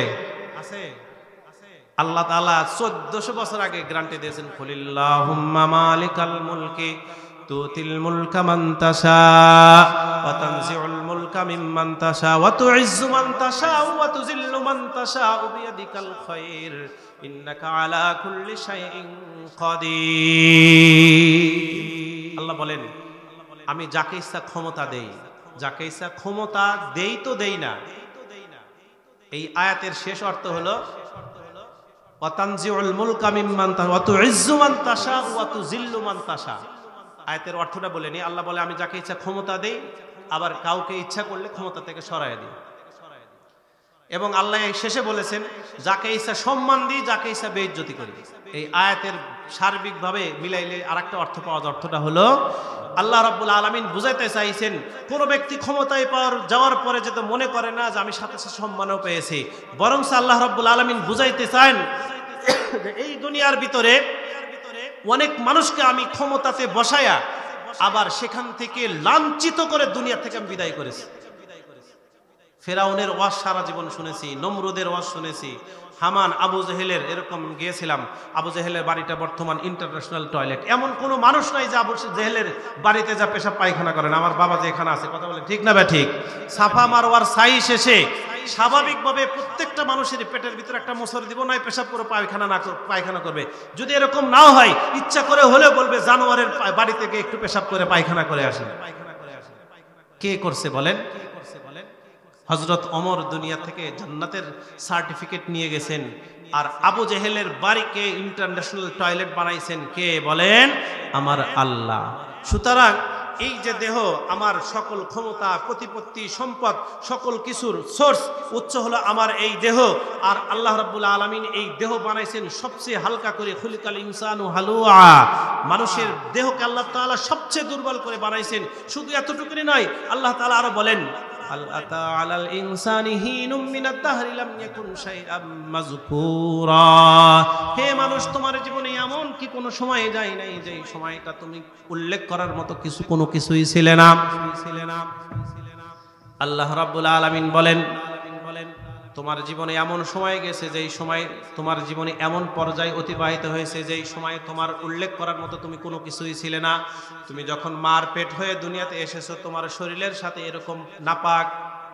আল্লাহ তাআলা 1400 বছর আগে গ্যারান্টি দিয়েছেন, কুলিল্লাহুম্মা মালিকাল মুলকি তুতিল মুলকা মান তাশা ওয়া তানজিউল মুলকা মিম্মান তাশা ওয়া তুইজ্জু মান তাশা ওয়া তুযিল্লু মান তাশা বিয়াদিকাল খায়র ইন্নাকা আলা কুল্লি শাইইন কাদির। আল্লাহ বলেন, আমি যাকে ইচ্ছা ক্ষমতা দেই, যাকে ইচ্ছা ক্ষমতা দেই তো দেই না। এই আয়াতের শেষ অর্থ হলো ওয়া তানজিউল মুলকা মিম্মান তাশা ওয়া তুইজ্জু মান তাশা ওয়া তুযিল্লু মান তাশা। আয়াতের অর্থটা বলেনি। আল্লাহ বলে আমি যাকে ইচ্ছা ক্ষমতা দেই, আবার কাউকে ইচ্ছা করলে ক্ষমতা থেকে সরায় দিই। এবং আল্লাহ শেষে বলেছেন যাকে ইচ্ছা সম্মান দিই, যাকে ইচ্ছা বেইজ্জতি করি। এই আয়াতের সার্বিকভাবে মিলাইলে আরেকটা অর্থ পাওয়া যায়। অর্থটা হলো আল্লাহ রাব্বুল আলামিন বুঝাইতে চাইছেন, কোন ব্যক্তি ক্ষমতায় যাওয়ার পরে যেন মনে করে না যে আমি সাথে সাথে সম্মানও পেয়েছি, বরং আল্লাহ রাব্বুল আলামিন বুঝাইতে চান এই দুনিয়ার ভিতরে অনেক মানুষকে আমি ক্ষমতাতে বসায়া আবার সেখান থেকে লাঞ্ছিত করে দুনিয়া থেকে আমি বিদায় করেছি। ফেরাউনের ওয়াজ সারা জীবন শুনেছি, নমরুদের ওয়াজ শুনেছি, হামান, আবু জেহেলের, এরকম গিয়েছিলাম। আবু জেহেলের বাড়িটা বর্তমান ইন্টারন্যাশনাল টয়লেট। এমন কোনো মানুষ নাই যে আবু জেহেলের বাড়িতে যা পেশাব পায়খানা করেন। আমার বাবা যে এখানে আছে, কথা বলে ঠিক না ঠিক? সাফা মারওয়ার সাই শেষে স্বাভাবিকভাবে প্রত্যেকটা মানুষের পেটের ভিতরে একটা মোসর দিব, নয় পেশাব করে পায়খানা করবে। যদি এরকম নাও হয়, ইচ্ছা করে হলেও বলবে জানোয়ারের বাড়ি থেকে একটু পেশাব করে পায়খানা করে আসেন। কে করছে বলেন? হযরত ওমর দুনিয়া থেকে জান্নাতের সার্টিফিকেট নিয়ে গেছেন, আর আবু জেহেলের বাড়িকে ইন্টারন্যাশনাল টয়লেট বানাইছেন কে বলেন? আমার আল্লাহ। সুতরাং এই যে দেহ, আমার সকল ক্ষমতা, প্রতিপত্তি, সম্পদ, সকল কিছুর সোর্স, উৎস হলো আমার এই দেহ। আর আল্লাহ রাব্বুল আলামিন এই দেহ বানাইছেন সবচেয়ে হালকা করে। খুলিকাল ইনসানু হালুআ, মানুষের দেহকে আল্লাহ তাআলা সবচেয়ে দুর্বল করে বানাইছেন। শুধু এতটুকুই নয়, আল্লাহ তাআলা আরো বলেন, হাল আতা আলাল ইনসানি হিনুম মিনাদ দাহরি লাম ইয়াকুন শাইআম মাযকুরা। হে মানুষ, তোমার জীবনে এমন কি কোনো সময় যায় নাই যে সময়টা তুমি উল্লেখ করার মতো কোনো কিছুই ছিলে না। আল্লাহ রাব্বুল আলামিন বলেন, তোমার জীবনে এমন সময় গেছে যেই সময় তোমার জীবনে এমন পর্যায়ে অতিবাহিত হয়েছে যেই সময় তোমার উল্লেখ করার মতো তুমি কোনো কিছুই ছিলে না। তুমি যখন মার পেট হয়ে দুনিয়াতে এসেছো, তোমার শরীরের সাথে এরকম নাপাক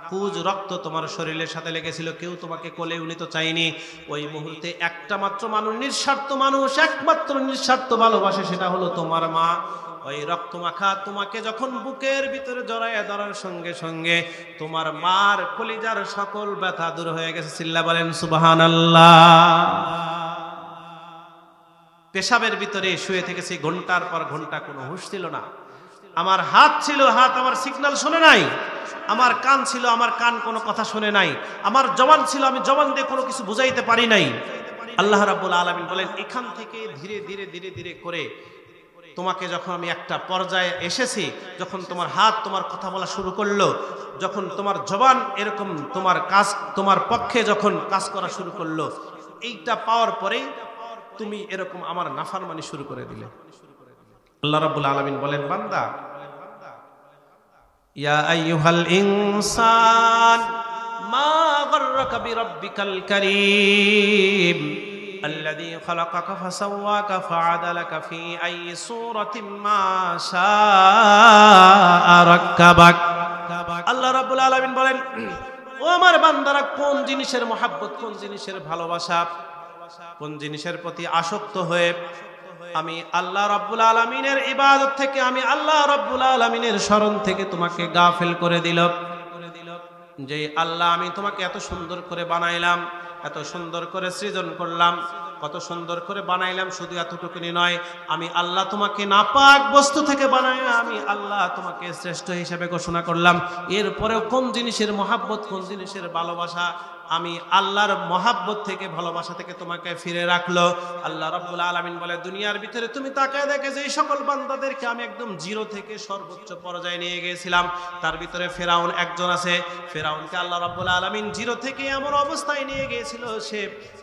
পুজ রক্ত তোমার শরীরের সাথে লেগেছিল, কেউ তোমাকে কোলে উনিত চাইনি। ওই মুহূর্তে একটা মাত্র মানুষ, নিঃস্বার্থ মানুষ একমাত্র নিঃস্বার্থ ভালোবাসে, সেটা হলো তোমার মা। ওই রক্তমাখা তোমাকে যখন বুকের ভিতরে জড়াইয়া ধরার সঙ্গে সঙ্গে তোমার মার কলিজার সকল ব্যথা দূর হয়ে গেছে। চিল্লা বলেন সুবহানাল্লাহ। পেশাবের ভিতরে শুয়ে থেকেছি ঘন্টার পর ঘন্টা, কোনো হুঁশ ছিল না। আমার হাত ছিল, হাত আমার সিগন্যাল শুনে নাই। আমার কান ছিল, আমার কান কোনো কথা শুনে নাই। আমার জবান ছিল, আমি জবান দিয়ে কোনো কিছু বুঝাইতে পারি নাই। আল্লাহ রাব্বুল আলামিন বলেন, এখান থেকে ধীরে ধীরে ধীরে ধীরে করে তোমাকে যখন আমি একটা পর্যায়ে এসেছি, যখন তোমার হাত তোমার কথা বলা শুরু করলো, যখন তোমার জবান এরকম তোমার কাজ, তোমার পক্ষে যখন কাজ করা শুরু করলো, এইটা পাওয়ার পরেই তুমি এরকম আমার নাফরমানি শুরু করে দিলে। আল্লাহ রাব্বুল আলামিন বলেন, বান্দা, ইয়া আইয়ুহাল ইনসান মা গাররাকা বিরাব্বিকাল কারীম الذي خلقك فسواك فعدلك في أي صورة ما شاء ركبك। আল্লাহ রাব্বুল আলামিন বলেন, ও আমার বান্দারা, কোন জিনিসের মহব্বত, কোন জিনিসের ভালোবাসা, কোন জিনিসের প্রতি আসক্ত হয়ে আমি আল্লাহ রাব্বুল আলামিনের ইবাদত থেকে, আমি আল্লাহ রাব্বুল আলামিনের স্মরণ থেকে তোমাকে গাফিল করে দিল। যে আল্লাহ আমি তোমাকে এত সুন্দর করে বানাইলাম, এত সুন্দর করে সৃজন করলাম, কত সুন্দর করে বানাইলাম, শুধু এতটুকুনি নয়, আমি আল্লাহ তোমাকে নাপাক বস্তু থেকে বানাই, আমি আল্লাহ তোমাকে শ্রেষ্ঠ হিসেবে ঘোষণা করলাম। এরপরেও কোন জিনিসের মহাব্বত, কোন জিনিসের ভালোবাসা, আমি আল্লাহর মহাব্বত থেকে, ভালোবাসা থেকে তোমাকে ফিরে রাখলো। আল্লাহ রাব্বুল আলামিন বলে, দুনিয়ার ভিতরে তুমি তাকায় দেখে যে এই সকল বান্দাদেরকে আমি একদম জিরো থেকে সর্বোচ্চ পর্যায়ে নিয়ে গিয়েছিলাম। তার ভিতরে ফেরাউন একজন আছে। ফেরাউনকে আল্লাহ রাব্বুল আলামিন জিরো থেকে এমন অবস্থায় নিয়ে গিয়েছিল, সে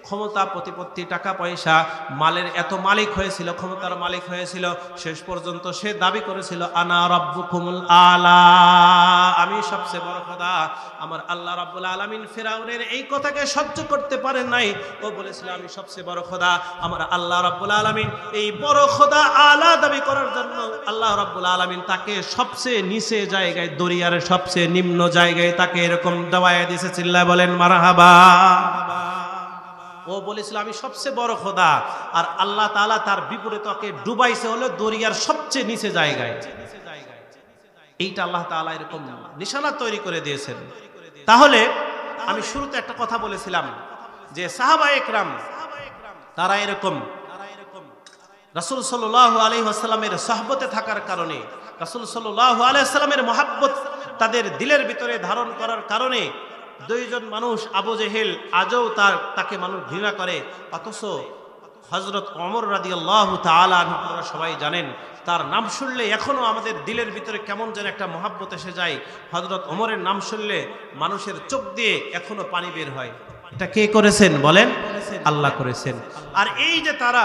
ক্ষমতা, প্রতিপত্তি, টাকা পয়সা, মালের এত মালিক হয়েছিল, ক্ষমতার মালিক হয়েছিল, শেষ পর্যন্ত সে দাবি করেছিল, আনা রাব্বুকুমুল আলা, আমি সবচেয়ে বড় খোদা। আমার আল্লাহ রাব্বুল আলামিন ফেরাউনের এই কথাকে সহ্য করতে পারেন নাই। ও বলেছিল, আমি সবচেয়ে বড় খোদা। আমার আল্লাহ রাব্বুল আলামিন এই বড় খোদা আলা দাবি করার জন্য আল্লাহ রাব্বুল আলামিন তাকে সবচেয়ে নিচে জায়গায়, দরিয়ার সবচেয়ে নিম্ন জায়গায় তাকে এরকম দাবায়া দিয়েছে। চিল্লায় বলেন মারহাবা। ও বলেছিল, আমি সবচেয়ে বড় খোদা, আর আল্লাহ তাআলা তার বিপরীতে তাকে ডুবাইছে হলো দরিয়ার সবচেয়ে নিচে জায়গায়। এইটা আল্লাহ তাআলা এরকম নিশানা তৈরি করে দিয়েছেন। তাহলে আমি শুরুতে একটা কথা বলেছিলাম যে সাহাবায়ে কেরাম তারা এরকম রাসূল সাল্লাল্লাহু আলাইহি ওয়াসাল্লামের সোহবতে থাকার কারণে, রাসূল সাল্লাল্লাহু আলাইহি ওয়াসাল্লামের মহব্বত তাদের দিলের ভিতরে ধারণ করার কারণে দুইজন মানুষ, আবু জেহেল আজও তাকে মানুষ ঘৃণা করে, অথচ হযরত ওমর রাদিয়াল্লাহু তাআলা আনহু, আপনারা সবাই জানেন, তার নাম শুনলে এখনো আমাদের দিলের ভিতরে কেমন যেন একটা মহব্বত এসে যায়। হযরত ওমরের নাম শুনলে মানুষের চোখ দিয়ে এখনো পানি বের হয়। এটা কে করেছেন বলেন? আল্লাহ করেছেন। আর এই যে তারা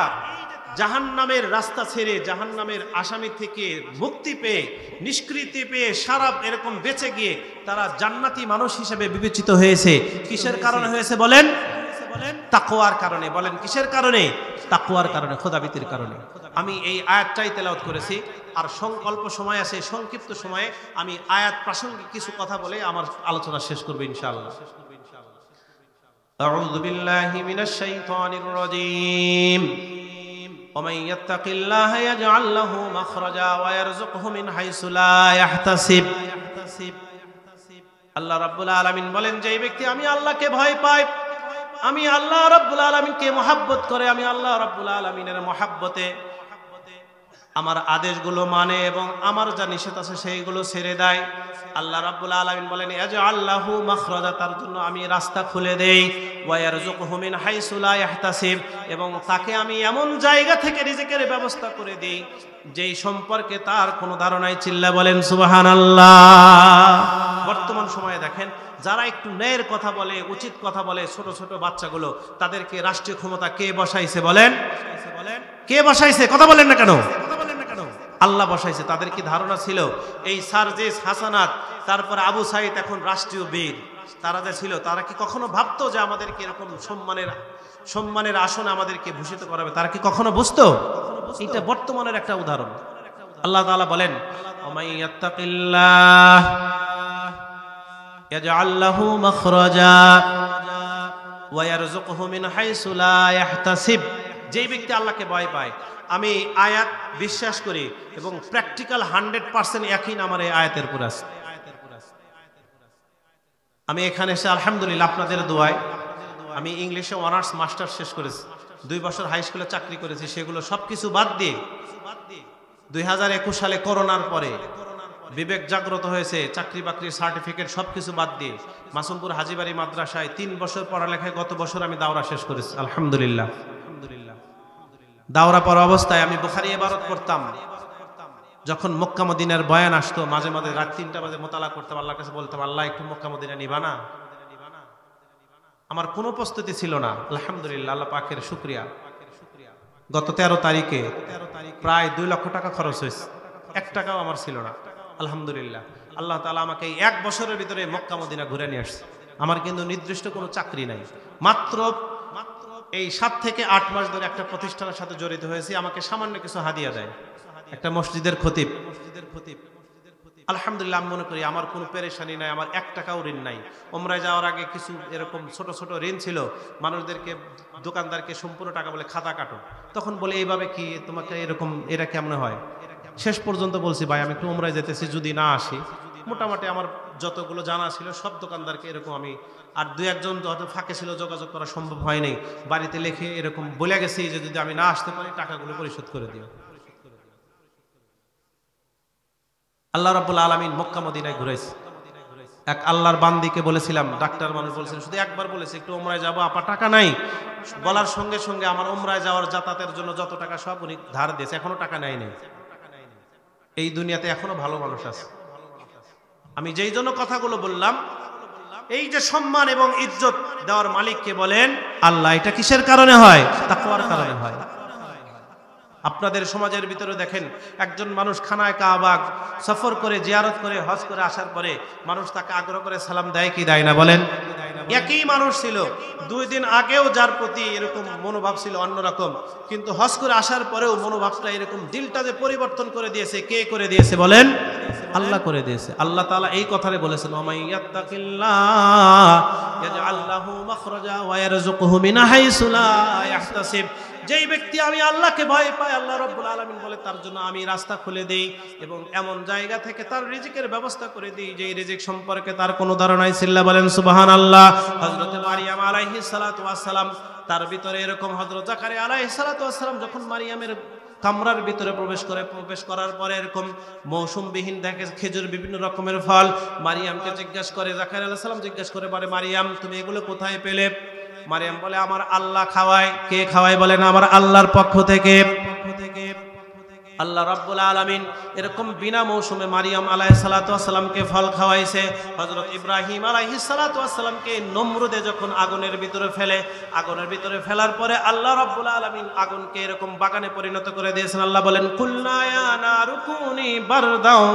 জাহান্নামের রাস্তা ছেড়ে, জাহান্নামের আসামি থেকে মুক্তি পেয়ে, নিষ্কৃতি পেয়ে, সারা এরকম বেঁচে গিয়ে তারা জান্নাতি মানুষ হিসেবে বিবেচিত হয়েছে। কিসের কারণে হয়েছে বলেন? তাকওয়ার কারণে। বলেন কিসের কারণে? তাকওয়ার কারণে, খোদাভীতির কারণে। আমি এই আয়াতটাই তেলাওয়াত করেছি। আর অল্প সময় আছে, সংক্ষিপ্ত সময়ে আমি আয়াত প্রাসঙ্গিক কিছু কথা বলে আমার আলোচনা শেষ করব ইনশাআল্লাহ। আউযু বিল্লাহি মিনাশ শাইতানির রাজীম। ومن يتق الله يجعل له مخرجا ويرزقه من حيث لا يحتسب। আল্লাহ রাব্বুল আলামিন বলেন, যে ব্যক্তি আমি আল্লাহকে ভয় পায়, আমি আল্লাহ রাব্বুল আলামিনকে মহব্বত করে, আমি আল্লাহ রাব্বুল আলামিনের মহব্বতে আমার আদেশগুলো মানে এবং আমার যা নিষেধ আছে সেইগুলো ছেড়ে দেয়, আল্লাহ রাব্বুল আলামিন বলেন ইয়াজআল্লাহু মাখরাজা, তার জন্য আমি রাস্তা খুলে দেই, ওয়া ইয়ারযুকুহু মিন হাইসু লা ইয়াহতাসিব, এবং তাকে আমি এমন জায়গা থেকে রিজিকের ব্যবস্থা করে দেই যেই সম্পর্কে তার কোনো ধারণাই। চিল্লা বলেন সুবহানাল্লাহ। বর্তমান সময়ে দেখেন, যারা একটু ন্যায়ের কথা বলে, উচিত কথা বলে, ছোট ছোট বাচ্চাগুলো, তাদেরকে রাষ্ট্রীয় ক্ষমতা কে বসাইছে বলেন? কে বসাইছে? কথা বলেন না কেন? আল্লাহ বসাইছে। তাদের কি ধারণা ছিল এই সার্জিস, হাসানাত, তারপরে আবু সাইদ এখন রাষ্ট্রীয় বীর, তারা যে ছিল, তারা কি কখনো ভাবতো যে আমাদেরকে এরকম সম্মানের আসনে আমাদেরকে ভূষিত করাবে? তারা কি কখনো বুঝতো? এটা বর্তমানের একটা উদাহরণ। আল্লাহ তাআলা বলেন, ওমাই ইয়াত্তাকিল্লাহ ইয়াজআল লাহু মাখরাজা ওয়া ইয়ারযুকহু মিন হাইসু লা ইয়াহতাসিব। যেই ব্যক্তি আল্লাহকে ভয় পায়, আমি আয়াত বিশ্বাস করি এবং প্র্যাকটিক্যাল 100% ইয়াকিন আমার এই আয়াতের উপর আছে। আমি এখানে এসে আলহামদুলিল্লাহ আপনাদের দোয়ায় আমি ইংলিশে অনার্স মাস্টার্স শেষ করেছি, 2 বছর হাই স্কুলে চাকরি করেছি। সেগুলো সবকিছু বাদ দিয়ে 2021 সালে করোনার পরে বিবেক জাগ্রত হয়েছে, চাকরি বাকরির সার্টিফিকেট সবকিছু বাদ দিয়ে মাসুমপুর হাজীবাড়ি মাদ্রাসায় 3 বছর পড়ালেখায় গত বছর আমি দাওরা শেষ করেছি আলহামদুলিল্লাহ। দাওরা পড়া অবস্থায় আমি বুখারী ইবারত পড়তাম। যখন মক্কা মদিনার বয়ান আসতো মাঝে মাঝে রাত 3টা বাজে মোতালা করতাম, আল্লাহর কাছে বলতাম, আল্লাহ একটু মক্কা মদিনা নিবা না। আমার কোনো প্রস্তুতি ছিল না, আলহামদুলিল্লাহ আল্লাহ পাকের শুকরিয়া। গত 13 তারিখে প্রায় 2 লক্ষ টাকা খরচ হয়েছে, 1 টাকাও আমার ছিল না। আলহামদুলিল্লাহ আল্লাহ তাআলা আমাকে এই 1 বছরের ভিতরে মক্কা মদিনা ঘুরে নিয়ে আসছে। আমার কিন্তু নির্দিষ্ট কোনো চাকরি নাই, মাত্র এই 7 থেকে 8 মাস ধরে একটা প্রতিষ্ঠানের সাথে জড়িত হয়েছি। আমাকে সামান্য কিছু হাদিয়া দেয় একটা মসজিদের খতিব। আলহামদুলিল্লাহ আমি মনে করি আমার কোনো পেরেশানি নাই, আমার 1 টাকাও ঋণ নাই। ওমরায় যাওয়ার আগে কিছু এরকম ছোট ছোট ঋণ ছিল, মানুষদেরকে দোকানদারকে সম্পূর্ণ টাকা বলে খাতা কাটো, তখন বলে এইভাবে কি তোমাকে এরকম এরা কেমন হয়। শেষ পর্যন্ত বলছি ভাই আমি একটু ওমরায় যেতেছি, যদি না আসি, মোটামুটি আমার যতগুলো জানা ছিল সব দোকানদারকে এরকম আমি, আর 2-1 জন হয়তো ফাঁকে ছিল, যোগাযোগ করা সম্ভব হয়নি, বাড়িতে লিখে এরকম বলে গেছি যে যদি আমি না আসতে পারি টাকাগুলো পরিশোধ করে দিও। আল্লাহ রাব্বুল আলামিন মক্কা মদিনায় ঘুরাইছে। এক আল্লাহর বান্দিকে বলেছিলাম, ডাক্তার মানুষ বলেছিলেন, শুধু একবার বলেছে একটু ওমরায় যাবো, আপা টাকা নাই। বলার সঙ্গে সঙ্গে আমার ওমরায় যাওয়ার যাতায়াতের জন্য যত টাকা সব উনি ধার দিয়েছে, এখনো টাকা নেয় নাই। এই দুনিয়াতে এখনো ভালো মানুষ আছে। আমি যেই জন্য কথাগুলো বললাম, এই যে সম্মান এবং ইজ্জত দেওয়ার মালিককে বলেন আল্লাহ, এটা কিসের কারণে হয়? তাকওয়ার কারণে হয়। আপনাদের সমাজের ভিতরে দেখেন, একজন মানুষ খানায় কাবা সফর করে জিয়ারত করে হজ করে আসার পরে মানুষ তাকে আগ্রহ করে সালাম দেয় কি দেয় না বলেন? একই মানুষ ছিল 2 দিন আগেও যার প্রতি এরকম মনোভাব ছিল অন্যরকম, কিন্তু হজ করে আসার পরেও মনোভাবটা এরকম, দিলটা যে পরিবর্তন করে দিয়েছে, কে করে দিয়েছে বলেন? আল্লাহ করে দিয়েছে। আল্লাহ তাআলা এই কথারে বলেছেন, ওমাইয়াত্তাকিল্লাহ ইয়াজআল লাহু মাখরাজা ওয়া ইয়ারযুকহু মিন হাইসু লা ইয়াহতাসিব। যেই ব্যক্তি আমি আল্লাহকে ভয় পায়, আল্লাহ রাব্বুল আলামিন বলে তার জন্য আমি রাস্তা খুলে দেই এবং এমন জায়গা থেকে তার রিজিকের ব্যবস্থা করে দিই যে রিজিক সম্পর্কে তার কোনো ধারণাই ছিল। বলেন সুবহানাল্লাহ। হযরত মারিয়াম আলাইহিস সালাতু ওয়াস সালাম, তার ভিতরে এরকম হযরত জাকারিয়া আলাইহিস সালাতু ওয়াস সালাম যখন মারিয়ামের কামরার ভিতরে প্রবেশ করার পরে এরকম মৌসুমবিহীন দেখে খেজুর, বিভিন্ন রকমের ফল, মারিয়ামকে জিজ্ঞাসা করে, জাকারিয়া আলাইহিস সালাম জিজ্ঞাসা করে, বলে মারিয়াম তুমি এগুলো কোথায় পেলে? মারিয়াম বলে আমার আল্লাহ খাওয়ায়। কে খাওয়ায় বলেন? আমার আল্লাহর পক্ষ থেকে। আল্লাহ রাব্বুল আলামিন এরকম বিনা মৌসুমে মারিয়াম আলাইহিস সালাতু ওয়াস সালামকে ফল খাওয়াইছে। হযরত ইব্রাহিম আলাইহিস সালাতু ওয়াস সালামকে নমরুদে যখন আগুনের ভিতরে ফেলে, আগুনের ভিতরে ফেলার পরে আল্লাহ রাব্বুল আলামিন আগুনকে এরকম বাগানে পরিণত করে দিয়েছেন। আল্লাহ বলেন, কুলনা ইয়া নারু কুনি বারদাও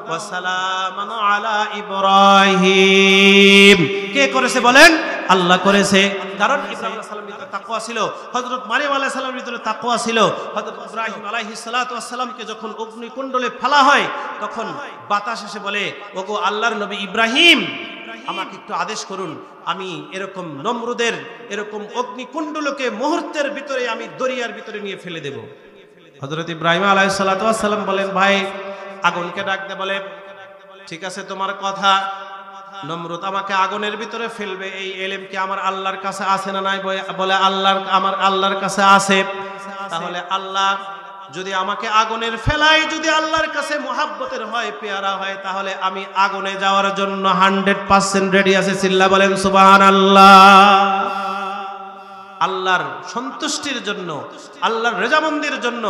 ওয়া সালামান আলা ইব্রাহিম। কে করেছে বলেন? আল্লাহ করেছে। কারণ ইব্রাহিম আলাইহিস সালামের ভিতরে তাকওয়া ছিল, হযরত মারিয়াম আলাইহিস সালামের ভিতরে তাকওয়া ছিল। হযরত ইব্রাহিম আলাইহিস সালাতু ওয়াস সালামকে যখন অগ্নিকুণ্ডলে ফেলা হয়, তখন বাতাস এসে বলে, ওগো আল্লাহর নবী ইব্রাহিম, আমাকে একটু আদেশ করুন, আমি এরকম নমরুদের এরকম অগ্নিকুণ্ডলকে মুহূর্তের ভিতরে আমি দরিয়ার ভিতরে নিয়ে ফেলে দেব। হযরত ইব্রাহিম আলাইহিস সালাতু ওয়াস সালাম বলেন, ভাই আগুনকে ডাক দে। বলে ঠিক আছে তোমার কথা, নমরুদ আমাকে আগুনের ভিতরে ফেলবে, এই ইলম কি আমার আল্লাহর কাছে আছে না নাই? বলে আমার আল্লাহর কাছে আছে। তাহলে আল্লাহ যদি আমাকে আগুনের ফেলাই, যদি আল্লাহর কাছে মুহাব্বতের হয়, পেয়ারা হয়, তাহলে আমি আগুনে যাওয়ার জন্য 100% রেডি আছি। চিল্লা বলেন সুবহানাল্লাহ। আল্লাহর সন্তুষ্টির জন্য, আল্লাহর রেজামন্দির জন্য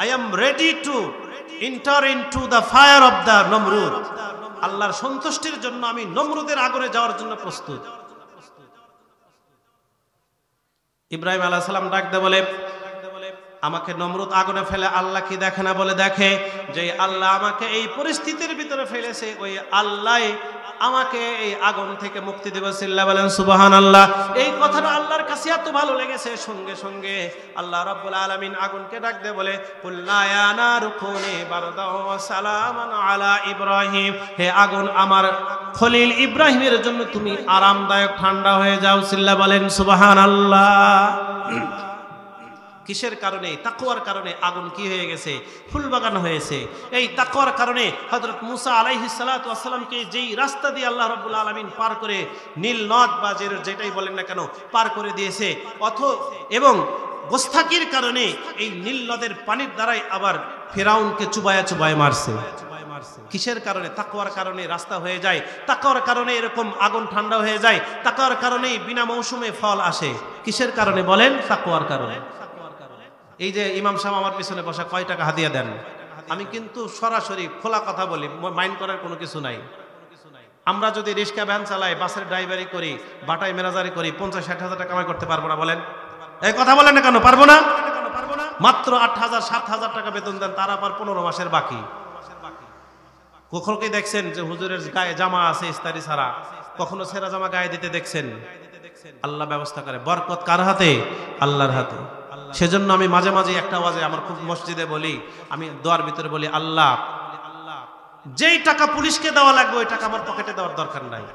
I am ready to enter into the fire of the Namrud. আল্লাহর সন্তুষ্টির জন্য আমি নমরুদের আগুনে যাওয়ার জন্য প্রস্তুত। ইব্রাহিম আলাইহিস সালাম ডাক দে বলে, আমাকে নমরুদ আগুনে ফেলে আল্লাহ কি দেখে না? বলে দেখে। যে আল্লাহ আমাকে এই পরিস্থিতির ভিতরে ফেলেছে, ওই আল্লাহ আমাকে এই আগুন থেকে মুক্তি দেবে। সিল্লা বলেন সুবহানাল্লাহ। এই কথাটা আল্লাহর কাছে এত ভালো লেগেছে, সঙ্গে সঙ্গে আল্লাহ রাব্বুল আলামিন আগুনকে ডাক দিয়ে বলে, কুল্লা ইয়া নারু কুনি বারদাও ওয়া সালামান আলা ইব্রাহিম, হে আগুন আমার খলিল ইব্রাহিমের জন্য তুমি আরামদায়ক ঠান্ডা হয়ে যাও। সিল্লা বলেন সুবহানাল্লাহ। কিসের কারণে? তাকওয়ার কারণে আগুন কি হয়ে গেছে? ফুলবাগান হয়েছে। এই তাকওয়ার কারণে হযরত মুসা আলাইহিস সালাতু ওয়াস সালামকে যেই রাস্তা দিয়ে আল্লাহ রাব্বুল আলামিন পার করে নীল নদ বা যেটাই বলেন না কেন পার করে দিয়েছে, এবং গোস্তাকির কারণে এই নীল নদের পানির দ্বারাই আবার ফিরাউনকে চুবায়া চুবায়া মারছে। কিসের কারণে? তাকওয়ার কারণে রাস্তা হয়ে যায়, তাকওয়ার কারণে এরকম আগুন ঠান্ডা হয়ে যায়, তাকওয়ার কারণেই বিনা মৌসুমে ফল আসে। কিসের কারণে বলেন? তাকওয়ার কারণে। এই যে ইমাম সাহেব আমার পিছনে বসা, কয় টাকা হাদিয়া দেন? আমি কিন্তু সরাসরি খোলা কথা বলি, মাইন্ড করার কোনো কিছু নাই। আমরা যদি রিক্সা ভ্যান চালাই, বাসের ড্রাইভারি করি, বাটাই মেরাজারি করি, 50-60 হাজার টাকা কামাই করতে পারবো না? বলেন, এই কথা বলেন না কেন? পারবো না? মাত্র 8,000-7,000 টাকা বেতন দেন, তার আবার 15 মাসের বাকি। কখনো কি দেখছেন যে হুজুরের গায়ে জামা আছে ইস্তারি ছাড়া? কখনো ছেঁড়া জামা গায়ে দিতে দেখছেন? আল্লাহ ব্যবস্থা করে। বরকত কার হাতে? আল্লাহর হাতে। সেজন্য আমি মাঝে মাঝে একটা আওয়াজে আমার খুব মসজিদে বলি, আমি দোয়ার ভিতরে বলি, আল্লাহ যেই টাকা পুলিশকে দেওয়া লাগবে ওই টাকা আমার পকেটে দেওয়ার দরকার নাই।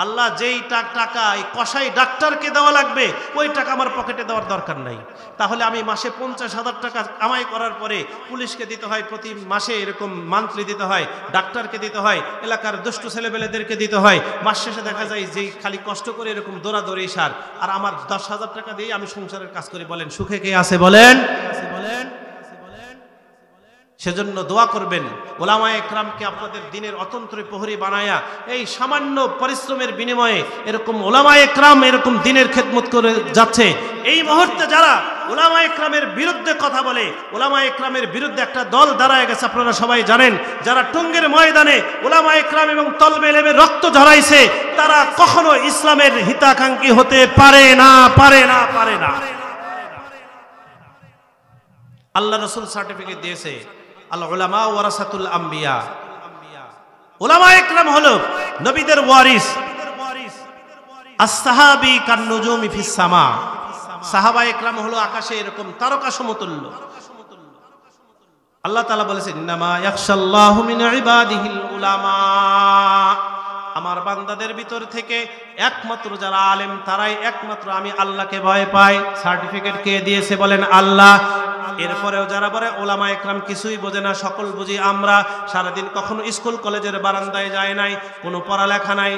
আল্লাহ যেই টাকা এই কসাই ডাক্তারকে দেওয়া লাগবে ওই টাকা আমার পকেটে দেওয়ার দরকার নাই। তাহলে আমি মাসে 50,000 টাকা কামাই করার পরে পুলিশকে দিতে হয়, প্রতি মাসে এরকম মান্থলি দিতে হয়, ডাক্তারকে দিতে হয়, এলাকার দুষ্ট ছেলেবেলেদেরকে দিতে হয়। মাস শেষে দেখা যায় যে খালি কষ্ট করে এরকম দৌড়াদৌড়ি সার, আর আমার 10,000 টাকা দিয়ে আমি সংসারের কাজ করি। বলেন সুখে কে আছে? বলেন। সেজন্য দোয়া করবেন, ওলামায়ে ইকরামকে আপনাদের দিনের অতন্ত্র প্রহরী বানায়া এই সামান্য পরিশ্রমের বিনিময়ে এরকম ওলামায়ে ইকরাম এরকম দিনের খেদমত করে যাচ্ছে। এই মুহূর্তে যারা ওলামায়ে ইকরামের বিরুদ্ধে কথা বলে, ওলামায়ে ইকরামের বিরুদ্ধে একটা দল দাঁড়ায় গেছে, আপনারা সবাই জানেন। যারা টঙ্গীর ময়দানে ওলামায়ে ইকরাম এবং তলবে ইলমের রক্ত ঝরাইছে, তারা কখনো ইসলামের হিতাকাঙ্ক্ষী হতে পারে না, পারে না, পারে না। আল্লাহ রাসূল সার্টিফিকেট দিয়েছে, আল উলামা ওয়ারাসাতুল আম্বিয়া। উলামায়ে ইকরাম হলো নবীদের ওয়ারিস। আস-সাহাবী কান-নুজুমি ফিস সামা, সাহাবায়ে ইকরাম হলো আকাশে এরকম তারকা সমতুল্য। আল্লাহ তাআলা বলেছেন, ইন্নামা ইয়াখশাল্লাহু মিন ইবাদিহিল উলামা, আমার বান্দাদের ভিতর থেকে একমাত্র যারা আলেম তারাই একমাত্র আমি আল্লাহকে ভয় পাই। সার্টিফিকেট কে দিয়েছে? বলেন আল্লাহ। এরপরেও যারা বলে ওলামায়ে ইকরাম কিছুই বোঝে না, সকল বুঝি আমরা, সারাদিন কখনো স্কুল কলেজের বারান্দায় যায় নাই, কোনো পড়ালেখা নাই,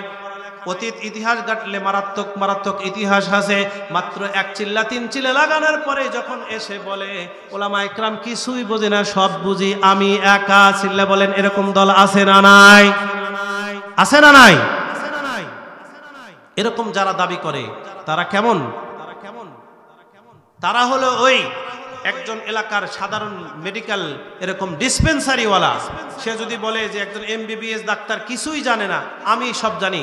অতীত ইতিহাস ঘাটলে মারাত্মক মারাত্মক ইতিহাস আছে, মাত্র 1 চিল্লা 3 চিল্লা লাগানোর পরে যখন এসে বলে ওলামায়ে ইকরাম কিছুই বোঝে না, সব বুঝি আমি একা, চিল্লা বলেন এরকম দল আছে না নাই? আছে না নাই? এরকম যারা দাবি করে তারা কেমন? তারা হলো ওই একজন এলাকার সাধারণ মেডিকেল এরকম ডিসপেন্সারিওয়ালা, সে যদি বলে যে একজন MBBS ডাক্তার কিছুই জানে না, আমি সব জানি,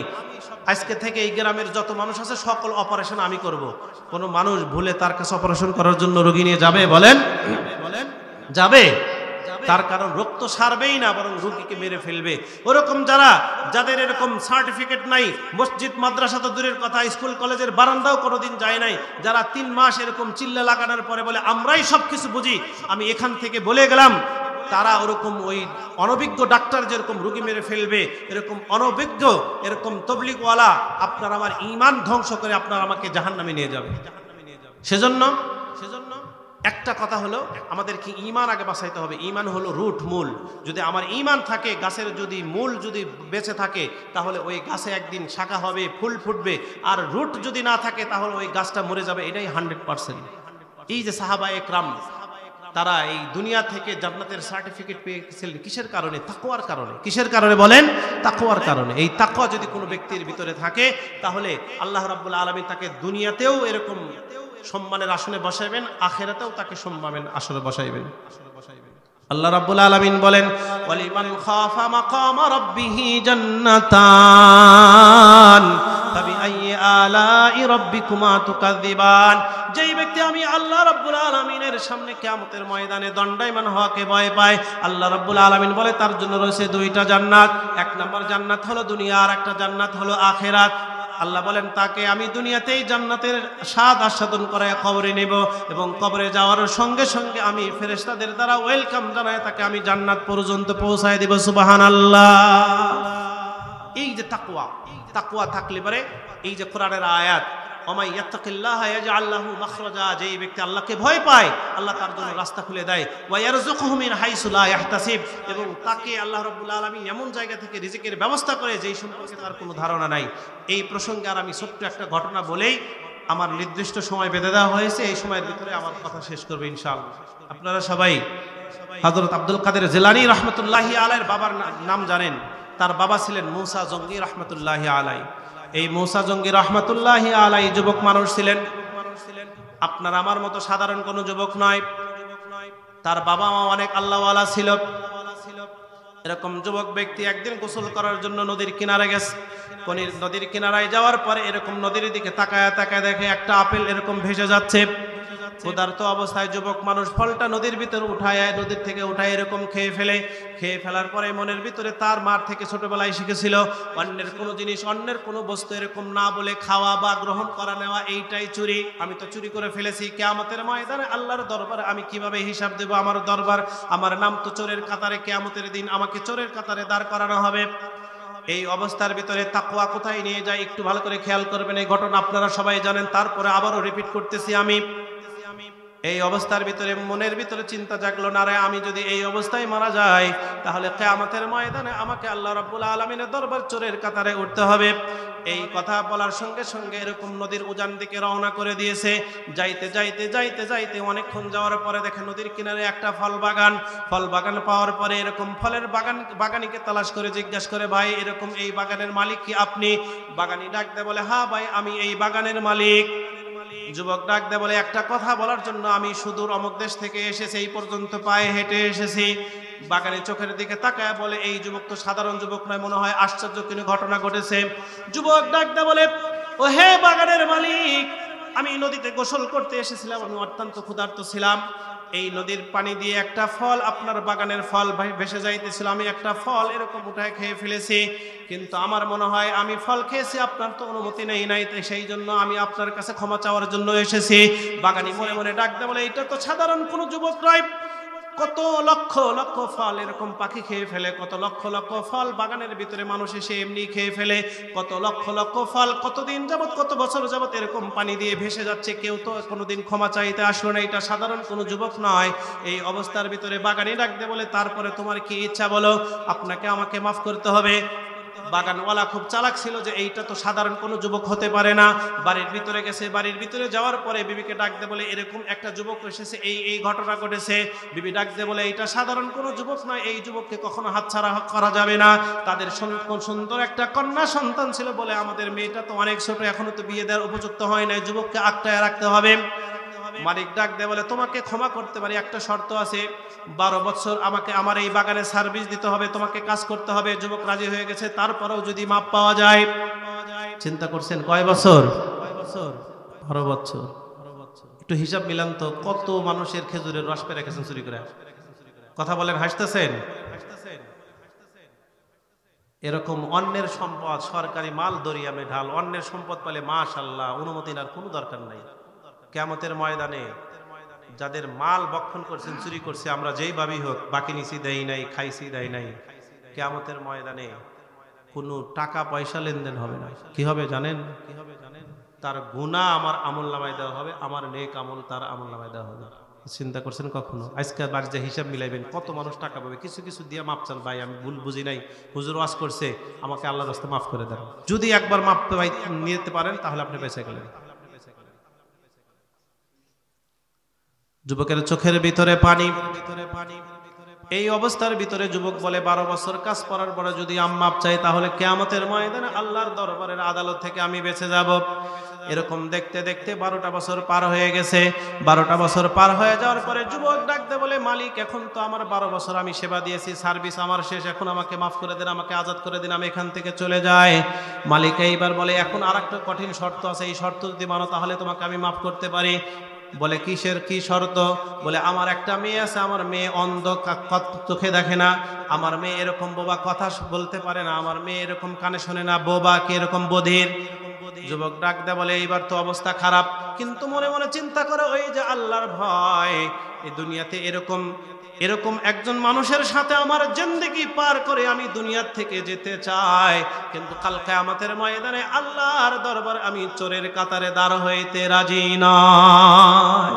আজকে থেকে এই গ্রামের যত মানুষ আছে সকল অপারেশন আমি করব, কোনো মানুষ ভুলে তার কাছে অপারেশন করার জন্য রোগী নিয়ে যাবে? বলেন যাবে? তার কারণ রক্ত সারবেই না, বরং রোগীকে মেরে ফেলবে। ওরকম যাদের এরকম সার্টিফিকেট নাই, মসজিদ মাদ্রাসা তো দূরের কথা, স্কুল কলেজের বারান্দাও কোনোদিন যায় নাই, যারা 3 মাস এরকম চিল্লা লাগানোর পরে বলে আমরাই সব কিছু বুঝি, আমি এখান থেকে বলে গেলাম, তারা ওরকম ওই অনভিজ্ঞ ডাক্তার যেরকম রোগী মেরে ফেলবে, এরকম অনভিজ্ঞ এরকম তবলিগওয়ালা আপনার আমার ঈমান ধ্বংস করে আপনার আমাকে জাহান্নামে নিয়ে যাবে। সেজন্য একটা কথা হলো আমাদেরকে ঈমান আগে বাঁচাইতে হবে। ঈমান হলো রুট, মূল। যদি আমার ঈমান থাকে, গাছের যদি মূল যদি বেঁচে থাকে, তাহলে ওই গাছে একদিন শাখা হবে, ফুল ফুটবে। আর রুট যদি না থাকে তাহলে ওই গাছটা মরে যাবে, এটাই 100%। এই যে সাহাবায়ে ইকরাম তারা এই দুনিয়া থেকে জান্নাতের সার্টিফিকেট পেয়েছিলেন কিসের কারণে? তাকওয়ার কারণে। কিসের কারণে বলেন? তাকওয়ার কারণে। এই তাকওয়া যদি কোনো ব্যক্তির ভিতরে থাকে তাহলে আল্লাহ রাব্বুল আলামিন তাকে দুনিয়াতেও এরকম সম্মানের আসনে বসাইবেন, আখিরাতেও তাকে সম্মানের আসনে বসাইবেন। আল্লাহ রাব্বুল আলামিন বলেন, ওয়ালিমান খাফা মাকামা রাব্বিহি জান্নাতান ফাবিআইয়ি আলাই রাব্বিকুমা তুকাযযিবান। যেই ব্যক্তি আমি আল্লাহ রাব্বুল আলামিনের সামনে কিয়ামতের ময়দানে দণ্ডায়মান হওয়াকে ভয় পায়, আল্লাহ রাব্বুল আলামিন বলে তার জন্য রয়েছে দুইটা জান্নাত। এক নম্বর জান্নাত হলো দুনিয়া, আর একটা জান্নাত হলো আখিরাত। আল্লাহ বলেন তাকে আমি দুনিয়াতেই জান্নাতের স্বাদ আস্বাদন করায় কবরে নেব, এবং কবরে যাওয়ার সঙ্গে সঙ্গে আমি ফেরেশতাদের দ্বারা ওয়েলকাম জানায় তাকে আমি জান্নাত পর্যন্ত পৌঁছায় দেব। সুবহানাল্লাহ। এই যে তাকওয়া, তাকওয়া থাকলে পরে এই যে কোরআনের আয়াত ওমাই ইয়াত্তাকিল্লাহা ইয়াজআল লাহু মাখরাজা, যেই ব্যক্তি আল্লাহকে ভয় পায় আল্লাহ তার জন্য রাস্তা খুলে দেয়। ওয়া ইয়ারযুকুহু মিন হাইসু লা ইয়াহতাসিব, এবং তাকে আল্লাহ রাব্বুল আলামিন এমন জায়গা থেকে রিজিকের ব্যবস্থা করে যেই সম্পর্কে তার কোনো ধারণা নাই। এই প্রসঙ্গে আর আমি ছোট্ট একটা ঘটনা বলেই আমার নির্দিষ্ট সময় বেঁধে দেওয়া হয়েছে, এই সময়ের ভিতরে আমার কথা শেষ করবে ইনশাআল্লাহ। আপনারা সবাই হযরত আব্দুল কাদের জিলানী রাহমাতুল্লাহি আলাইহির বাবার নাম জানেন। তার বাবা ছিলেন মুসা জঙ্গি রাহমাতুল্লাহি আলাইহি। এই মুসা জঙ্গি রাহমাতুল্লাহি আলাইহি যুবক মানুষ ছিলেন, আপনার আমার মতো সাধারণ কোনো যুবক নয়। তার বাবা মা অনেক আল্লাহওয়ালা ছিল। এরকম যুবক ব্যক্তি একদিন গোসল করার জন্য নদীর কিনারে গেছে। নদীর কিনারায় যাওয়ার পরে এরকম নদীর দিকে তাকায় তাকায় দেখে একটা আপেল এরকম ভেসে যাচ্ছে। ক্ষুধার্ত অবস্থায় যুবক মানুষ ফলটা নদীর ভিতরে উঠায়, নদীর থেকে উঠায় এরকম খেয়ে ফেলে। খেয়ে ফেলার পরে মনের ভিতরে তার মার থেকে ছোটবেলায় শিখেছিল অন্যের কোনো জিনিস, অন্যের কোনো বস্তু এরকম না বলে খাওয়া বা গ্রহণ করা নেওয়া, এইটাই চুরি। আমি তো চুরি করে ফেলেছি, কিয়ামতের ময়দানে আল্লাহর দরবারে আমি কিভাবে হিসাব দেব? আমার দরবার, আমার নাম তো চোরের কাতারে, কিয়ামতের দিন আমাকে চোরের কাতারে দাঁড় করানো হবে। এই অবস্থার ভিতরে তাকওয়া কোথায় নিয়ে যায় একটু ভালো করে খেয়াল করবেন। এই ঘটনা আপনারা সবাই জানেন, তারপরে আবারও রিপিট করতেছি আমি। এই অবস্থার ভিতরে মনের ভিতরে চিন্তা জাগলো, না রে আমি যদি এই অবস্থায় মারা যাই তাহলে কিয়ামতের ময়দানে আমাকে আল্লাহ রাব্বুল আলামিনের দরবার চোরের কাতারে উঠতে হবে। এই কথা বলার সঙ্গে সঙ্গে এরকম নদীর উজান দিকে রওনা করে দিয়েছে। যাইতে যাইতে যাইতে যাইতে অনেকক্ষণ যাওয়ার পরে দেখে নদীর কিনারে একটা ফল বাগান। ফল বাগান পাওয়ার পরে এরকম ফলের বাগানিকে তালাশ করে জিজ্ঞাসা করে, ভাই এরকম এই বাগানের মালিক কি আপনি? বাগানি ডাক দেয় বলে, হ্যাঁ ভাই আমি এই বাগানের মালিক। যুবক ডাক দেয় বলে, একটা কথা বলার জন্য আমি সুদূর অমুক দেশ থেকে এসেছি, এই পর্যন্ত পায়ে হেঁটে এসেছি। বাগানে চোখের দিকে তাকায় বলে, এই যুবক তো সাধারণ যুবক নয়, মনে হয় আশ্চর্য কোনো ঘটনা ঘটেছে। যুবক ডাক দেয় বলে, ও হে বাগানের মালিক, আমি নদীতে গোসল করতে এসেছিলাম, আমি অত্যন্ত ক্ষুধার্ত ছিলাম। এই নদীর পানি দিয়ে একটা ফল, আপনার বাগানের ফল ভেসে যাইতেছিল, আমি একটা ফল এরকম উঠায় খেয়ে ফেলেছি। কিন্তু আমার মনে হয় আমি ফল খেয়েছি, আপনার তো অনুমতি নেই নাই, তাই সেই জন্য আমি আপনার কাছে ক্ষমা চাওয়ার জন্য এসেছি। বাগানি মনে মনে ডাক দেয় বলে, এটা তো সাধারণ কোনো যুবক নয়, কত লক্ষ লক্ষ ফল এরকম পাখি খেয়ে ফেলে, কত লক্ষ লক্ষ ফল বাগানের ভিতরে মানুষ এসে এমনি খেয়ে ফেলে, কত লক্ষ লক্ষ ফল কতদিন যাবত, কত বছর যাবত এরকম পানি দিয়ে ভেসে যাচ্ছে, কেউ তো কোনোদিন ক্ষমা চাইতে আসলো না, এটা সাধারণ কোনো যুবক নয়। এই অবস্থার ভিতরে বাগানি ডাক দেয় বলে, তারপরে তোমার কি ইচ্ছা বলো, আপনাকে আমাকে মাফ করতে হবে। বাগানওয়ালা খুব চালাক ছিল যে এইটা তো সাধারণ কোনো যুবক হতে পারে না। বাড়ির ভিতরে গেছে, বাড়ির ভিতরে যাওয়ার পরে বিবিকে ডাক দে বলে, এরকম একটা যুবক এসেছে, এই ঘটনা ঘটেছে। বিবি ডাক দে বলে, এইটা সাধারণ কোনো যুবক নয়, এই যুবককে কখনো হাতছাড়া করা যাবে না। তাদের সুন্দর একটা কন্যা সন্তান ছিল বলে, আমাদের মেয়েটা তো অনেক ছোট, এখনো তো বিয়ে দেওয়ার উপযুক্ত হয় নাই, যুবককে আটকায় রাখতে হবে। মালিক ডাক দেয় বলে, তোমাকে ক্ষমা করতে পারি, একটা শর্ত আছে, 12 বছর আমাকে আমার এই বাগানে সার্ভিস দিতে হবে, তোমাকে কাজ করতে হবে। যুবক রাজি হয়ে গেছে, তারপরেও যদি মাপ পাওয়া যায়। চিন্তা করছেন কয় বছর? 12 বছর। একটু হিসাব মিলান তো, কত মানুষের খেজুরের রস পেরে রেখেছেন চুরি করে? কথা বলেন, হাসতেছেন? এরকম অন্যের সম্পদ, সরকারি মাল দরিয়ামে ঢাল, অন্যের সম্পদ পেলে মাশাআল্লাহ অনুমতি নেওয়ার কোনো দরকার নাই। কিয়ামতের ময়দানে যাদের মাল বক্ষণ করছেন, চুরি করছে, আমরা যেই ভাবেই হোক, বাকি নিছি দেই নাই, খাইছি দেই নাই, কিয়ামতের ময়দানে কোনো টাকা পয়সা লেনদেন হবে না। কি হবে জানেন? তার গুনাহ আমার আমলনামায় দেওয়া হবে, আমার নেক আমল তার আমলনামায় দেওয়া হবে। চিন্তা করছেন কখনো? আজকে বাড়িতে হিসাব মিলাইবেন, কত মানুষ টাকা পাবে, কিছু কিছু দিয়ে মাপ চান, ভাই আমি ভুল বুঝি নাই, হুজুর ওয়াজ করছে, আমাকে আল্লাহর রাস্তায় মাফ করে দেন। যদি একবার মাপ নিতে পারেন তাহলে আপনি বেঁচে গেলেন। যুবকের চোখের ভিতরে পানি। এই অবস্থার ভিতরে যুবক বলে, 12 বছর কাজ করার পরে যদি আমি মাপ চাই তাহলে কিয়ামতের ময়দানে আল্লাহর দরবারের আদালত থেকে আমি বেঁচে যাব। এরকম দেখতে দেখতে 12টা বছর পার হয়ে গেছে। 12টা বছর পার হয়ে যাওয়ার পরে যুবক ডাকতে বলে, মালিক এখন তো আমার 12 বছর আমি সেবা দিয়েছি, সার্ভিস আমার শেষ, এখন আমাকে মাফ করে দেন, আমাকে আজাদ করে দিন, আমি এখান থেকে চলে যাই। মালিক এইবার বলে, এখন আরেকটা কঠিন শর্ত আছে, এই শর্ত যদি মানো তাহলে তোমাকে আমি মাফ করতে পারি। বলে কিসের কি শর্ত? বলে আমার একটা মেয়ে আছে, আমার মেয়ে অন্ধ, চোখে দেখে না, আমার মেয়ে এরকম বোবা, কথা বলতে পারে না, আমার মেয়ে এরকম কানে শোনে না, বোবা কি এরকম বধির। যুবক ডাক দেয় বলে, এইবার তো অবস্থা খারাপ, কিন্তু মনে মনে চিন্তা করে ওই যে আল্লাহর ভয়, এই দুনিয়াতে এরকম একজন মানুষের সাথে আমার জিন্দেগি পার করে আমি দুনিয়ার থেকে যেতে চাই, কিন্তু কাল কিয়ামতের ময়দানে আল্লাহর দরবারে আমি চোরের কাতারে দাঁড় হইতে রাজি নই।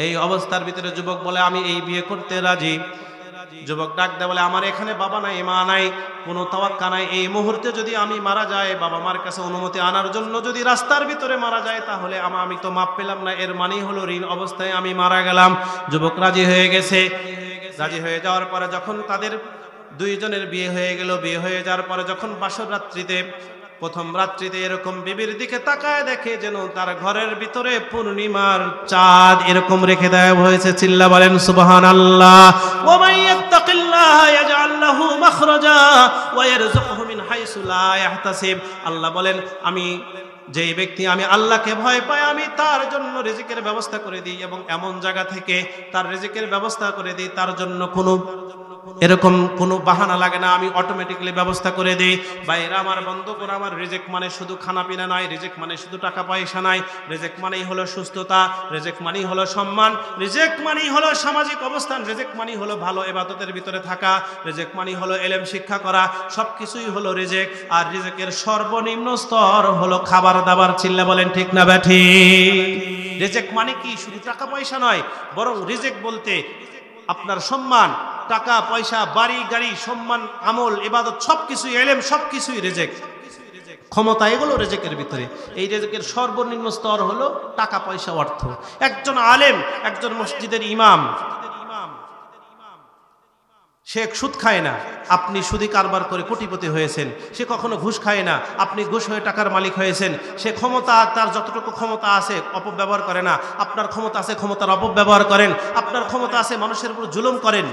এই অবস্থার ভিতরে যুবক বলে, আমি এই বিয়ে করতে রাজি। যুবক ডাক দেয় বলে, আমার এখানে বাবা নাই, মা নাই, কোনো তাওয়াক্কা নাই, এই মুহূর্তে যদি আমি মারা যাই, বাবা মার কাছে অনুমতি আনার জন্য যদি রাস্তার ভিতরে মারা যায়, তাহলে আমি তো মাপ পেলাম না, এর মানেই হলো ঋণ অবস্থায় আমি মারা গেলাম। যুবক রাজি হয়ে গেছে। রাজি হয়ে যাওয়ার পরে যখন তাদের দুইজনের বিয়ে হয়ে গেল, বিয়ে হয়ে যাওয়ার পরে যখন বাসর রাত্রিতে, প্রথম রাত্রিতে এরকম বিবির দিকে তাকায় দেখে যেন তার ঘরের ভিতরে পূর্ণিমার চাঁদ এরকম রেখে দেওয়া হয়েছে। চিল্লা বলেন সুবহানাল্লাহ। ওয়া মাইয়াত্তাকিল্লাহা ইয়াজআল লাহু মাখরাজা ওয়া ইয়ারযুকহু মিন হাইসু লা ইয়াহতাসিব। আল্লাহ বলেন, আমি যেই ব্যক্তি আমি আল্লাহকে ভয় পায়, আমি তার জন্য রিজিকের ব্যবস্থা করে দিই এবং এমন জায়গা থেকে তার রিজিকের ব্যবস্থা করে দিই, তার জন্য এরকম কোনো বাহানা লাগে না, আমি অটোমেটিক্যালি ব্যবস্থা করে দিই। ভাইরা আমার, বন্ধুগণ আমার, রিজিক মানে শুধু খানা পিনা নয়, রিজিক মানে শুধু টাকা পয়সা নয়, রিজিক মানেই হলো সুস্থতা, রিজিক মানেই হলো সম্মান, রিজিক মানেই হলো সামাজিক অবস্থান, রিজিক মানেই হলো ভালো ইবাদতের ভিতরে থাকা, রিজিক মানেই হলো ইলম শিক্ষা করা, সবকিছুই হলো রিজিক। আর রিজিকের সর্বনিম্ন স্তর হলো খাবার দাবার। চিল্লা বলেন ঠিক না ব্যাঠি? রিজিক মানে কি শুধু টাকা পয়সা নয়, বরং রিজিক বলতে আপনার সম্মান, টাকা পয়সা, বাড়ি গাড়ি, সম্মান, আমল, ইবাদত, সবকিছুই, ইলম, সবকিছুই রিজিক। ক্ষমতা, এগুলো রিজিকের ভিতরে। এই রিজিকের সর্বনিম্ন স্তর হলো টাকা পয়সা, অর্থ। একজন আলেম, একজন মসজিদের ইমাম, সে সুদ খায় না, আপনি সুদি কারবার করে কোটিপতি হয়েছেন। সে কখনো ঘুষ খায় না, আপনি ঘুষ হয়ে টাকার মালিক হয়েছেন। সে ক্ষমতা, তার যতটুকু ক্ষমতা আছে অপব্যবহার করে না। আপনার ক্ষমতা আছে, ক্ষমতার অপব্যবহার করেন। আপনার ক্ষমতা আছে, মানুষের উপর জুলুম করেন।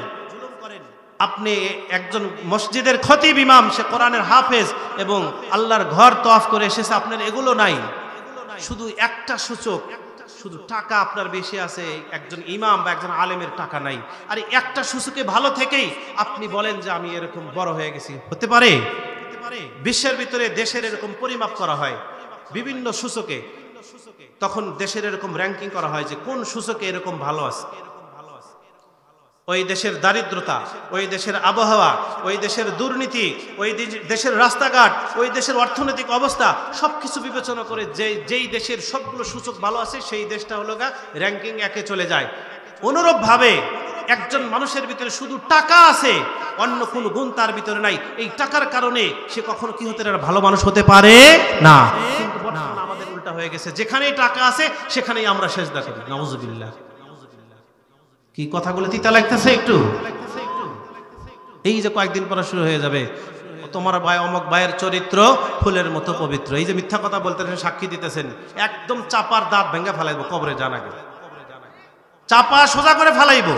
আপনি একজন মসজিদের খতিব ইমাম, সে কোরআনের হাফেজ এবং আল্লাহর ঘর তওয়াফ করে এসেছে, আপনার এগুলো নাই। শুধু একটা সূচক, শুধু টাকা আপনার বেশি আছে, একজন ইমাম বা একজন আলেমের টাকা নাই। আর একটা সূচকে ভালো থেকেই আপনি বলেন যে আমি এরকম বড় হয়ে গেছি। হতে পারে? বিশ্বের ভিতরে দেশের এরকম পরিমাপ করা হয় বিভিন্ন সূচকে, তখন দেশের এরকম র্যাঙ্কিং করা হয় যে কোন সূচকে এরকম ভালো আছে। ওই দেশের দারিদ্রতা, ওই দেশের আবহাওয়া, ওই দেশের দুর্নীতি, ওই দেশের রাস্তাঘাট, ওই দেশের অর্থনৈতিক অবস্থা, সবকিছু বিবেচনা করে যেই দেশের সবগুলো সূচক ভালো আছে, সেই দেশটা হলো র্যাঙ্কিং 1-এ চলে যায়। অনুরূপভাবে একজন মানুষের ভিতরে শুধু টাকা আছে, অন্য কোনো গুণ তার ভিতরে নাই, এই টাকার কারণে সে কখনো কি হতে পারে? ভালো মানুষ হতে পারে না। কিন্তু বর্তমানে আমাদের উল্টা হয়ে গেছে, যেখানেই টাকা আছে সেখানেই আমরা সেজদা করি। নাউজুবিল্লাহ। কি কথাগুলো তিতা লাগতেছে একটু? এই যে কয়েকদিন পরে শুরু হয়ে যাবে, তোমার ভাই অমক ভাইয়ের চরিত্র ফুলের মতো পবিত্র, এই যে মিথ্যা কথা বলতেছেন, সাক্ষী দিতেছেন, একদম চাপার দাঁত ভেঙে ফেলাইবো কবরে জানা গেল, চাপা সোজা করে ফেলাইবো।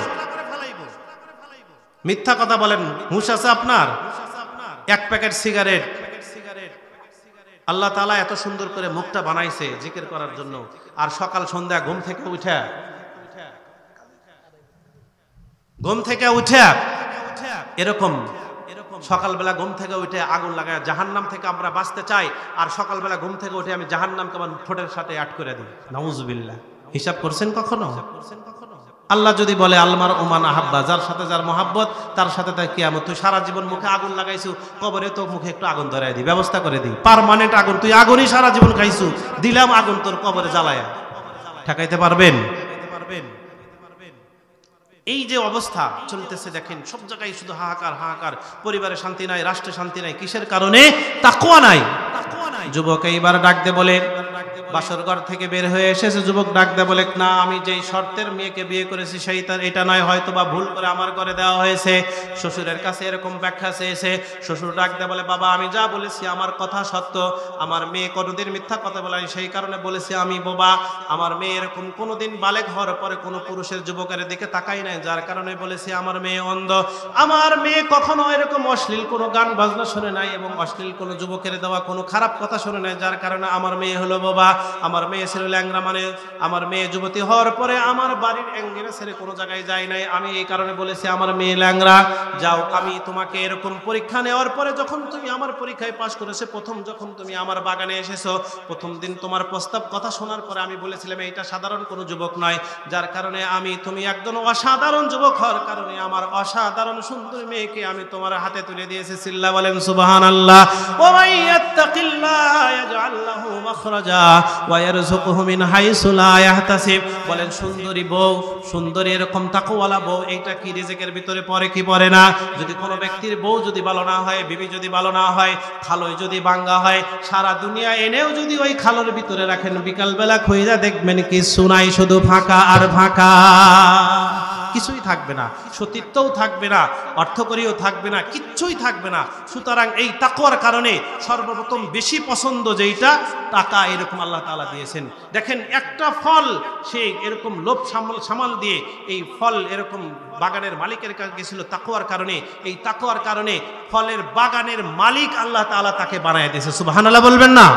মিথ্যা কথা বলেন, হুঁশ আছে আপনার? এক প্যাকেট সিগারেট, আল্লাহ তাআলা এত সুন্দর করে মুখটা বানাইছে জিকির করার জন্য, আর সকাল সন্ধ্যা ঘুম থেকে উঠে এরকম সকালবেলা ঘুম থেকে উঠে আগুন লাগায় জাহান্নাম থেকে আমরা বাঁচতে চাই, আর সকালবেলা ঘুম থেকে উঠে আমি জাহান্নামকে আমার ঠোঁটের সাথে অ্যাড করে দিই। নাউজুবিল্লাহ। হিসাব করছেন কখনো? আল্লাহ যদি বলে আলমার ওমান আহাব্বা, যার সাথে যার মহাব্বত তার সাথে তার কিয়ামত। তুই সারা জীবন মুখে আগুন লাগাইছু, কবরে তো মুখে একটু আগুন ধরাই দিই, ব্যবস্থা করে দিই, পার্মানেন্ট আগুন। তুই আগুনই সারা জীবন খাইছু, দিলাম আগুন তোর কবরে জ্বালায়া। ঠেকাইতে পারবেন? এই যে অবস্থা চলতেছে দেখেন, সব জায়গায় শুধু হাহাকার হাহাকার, পরিবারে শান্তি নাই, রাষ্ট্রে শান্তি নাই। কিসের কারণে? তাকওয়া নাই। যুবক এইবার ডাক দে বলে, বাসর ঘর থেকে বের হয়ে এসেছে, যুবক ডাক দেয় বলে, না আমি যেই শর্তের মেয়েকে বিয়ে করেছি সেইটা এটা নয়, হয়তো বা ভুল করে আমার ঘরে দেওয়া হয়েছে। শ্বশুরের কাছে এরকম ব্যাখ্যা চেয়েছে। শ্বশুর ডাক দেয় বলে, বাবা আমি যা বলেছি আমার কথা সত্য, আমার মেয়ে কোনোদিন মিথ্যা কথা বলে সেই কারণে বলেছি আমি বোবা। আমার মেয়ে এরকম কোনোদিন বালেগ হওয়ার পরে কোনো পুরুষের যুবকের দিকে তাকাই নাই, যার কারণে বলেছি আমার মেয়ে অন্ধ। আমার মেয়ে কখনো এরকম অশ্লীল কোনো গান বাজনা শোনে নাই এবং অশ্লীল কোনো যুবকের দেওয়া কোনো খারাপ কথা শোনে নাই, যার কারণে আমার মেয়ে হলো বোবা। আমার মেয়ে ছিল ল্যাংরা, মানে আমার মেয়ে যুবতী হওয়ার পরে আমার বাড়ির অ্যাঙ্গেলে ছেড়ে কোনো জায়গায় যায় নাই, আমি এই কারণে বলেছি আমার মেয়ে ল্যাংরা। যাও, আমি তোমাকে এরকম পরীক্ষা নেওয়ার পরে যখন তুমি আমার পরীক্ষায় পাশ করেছো, প্রথম যখন তুমি আমার বাগানে এসেছো, প্রথম দিন তোমার প্রস্তাব কথা শোনার পরে আমি বলেছিলাম এইটা সাধারণ কোনো যুবক নয়, যার কারণে তুমি একজন অসাধারণ যুবক হওয়ার কারণে আমার অসাধারণ সুন্দর মেয়েকে আমি তোমার হাতে তুলে দিয়েছি। সিল্লা বলেন সুবহানাল্লাহ। ওয়া মাইয়াত্তাকিল্লাহ ইয়াজআল লাহু মাখরাজা ওয়া ইয়ারযুকুহু মিন হাইসু লা ইয়াহতাসিব। বলেন সুন্দরী বউ, সুন্দরী এরকম তাকওয়ালা বউ, এইটা কি রিজিকের ভিতরে পড়ে কি পড়ে না? যদি কোনো ব্যক্তির বউ যদি ভালো না হয়, বিবি যদি ভালো না হয়, খালই যদি ভাঙ্গা হয়, সারা দুনিয়া এনেও যদি ওই খালোর ভিতরে রাখেন, বিকালবেলা খুঁজে দেখবেন কি সুনাই শুধু ফাঁকা আর ফাঁকা, কিছুই থাকবে না, সতীত্বও থাকবে না, অর্থকরীও থাকবে না, কিচ্ছুই থাকবে না। সুতরাং এই তাকওয়ার কারণে সর্বপ্রথম বেশি পছন্দ যেইটা, টাকা এরকম আল্লাহ তাআলা দিয়েছেন। দেখেন একটা ফল সে এরকম লোভ সামাল দিয়ে এই ফল এরকম বাগানের মালিকের কাছে গেছিল তাকওয়ার কারণে। এই তাকওয়ার কারণে ফলের বাগানের মালিক আল্লাহ তাআলা তাকে বানায় দিয়েছে। সুবহানাল্লাহ বলবেন না?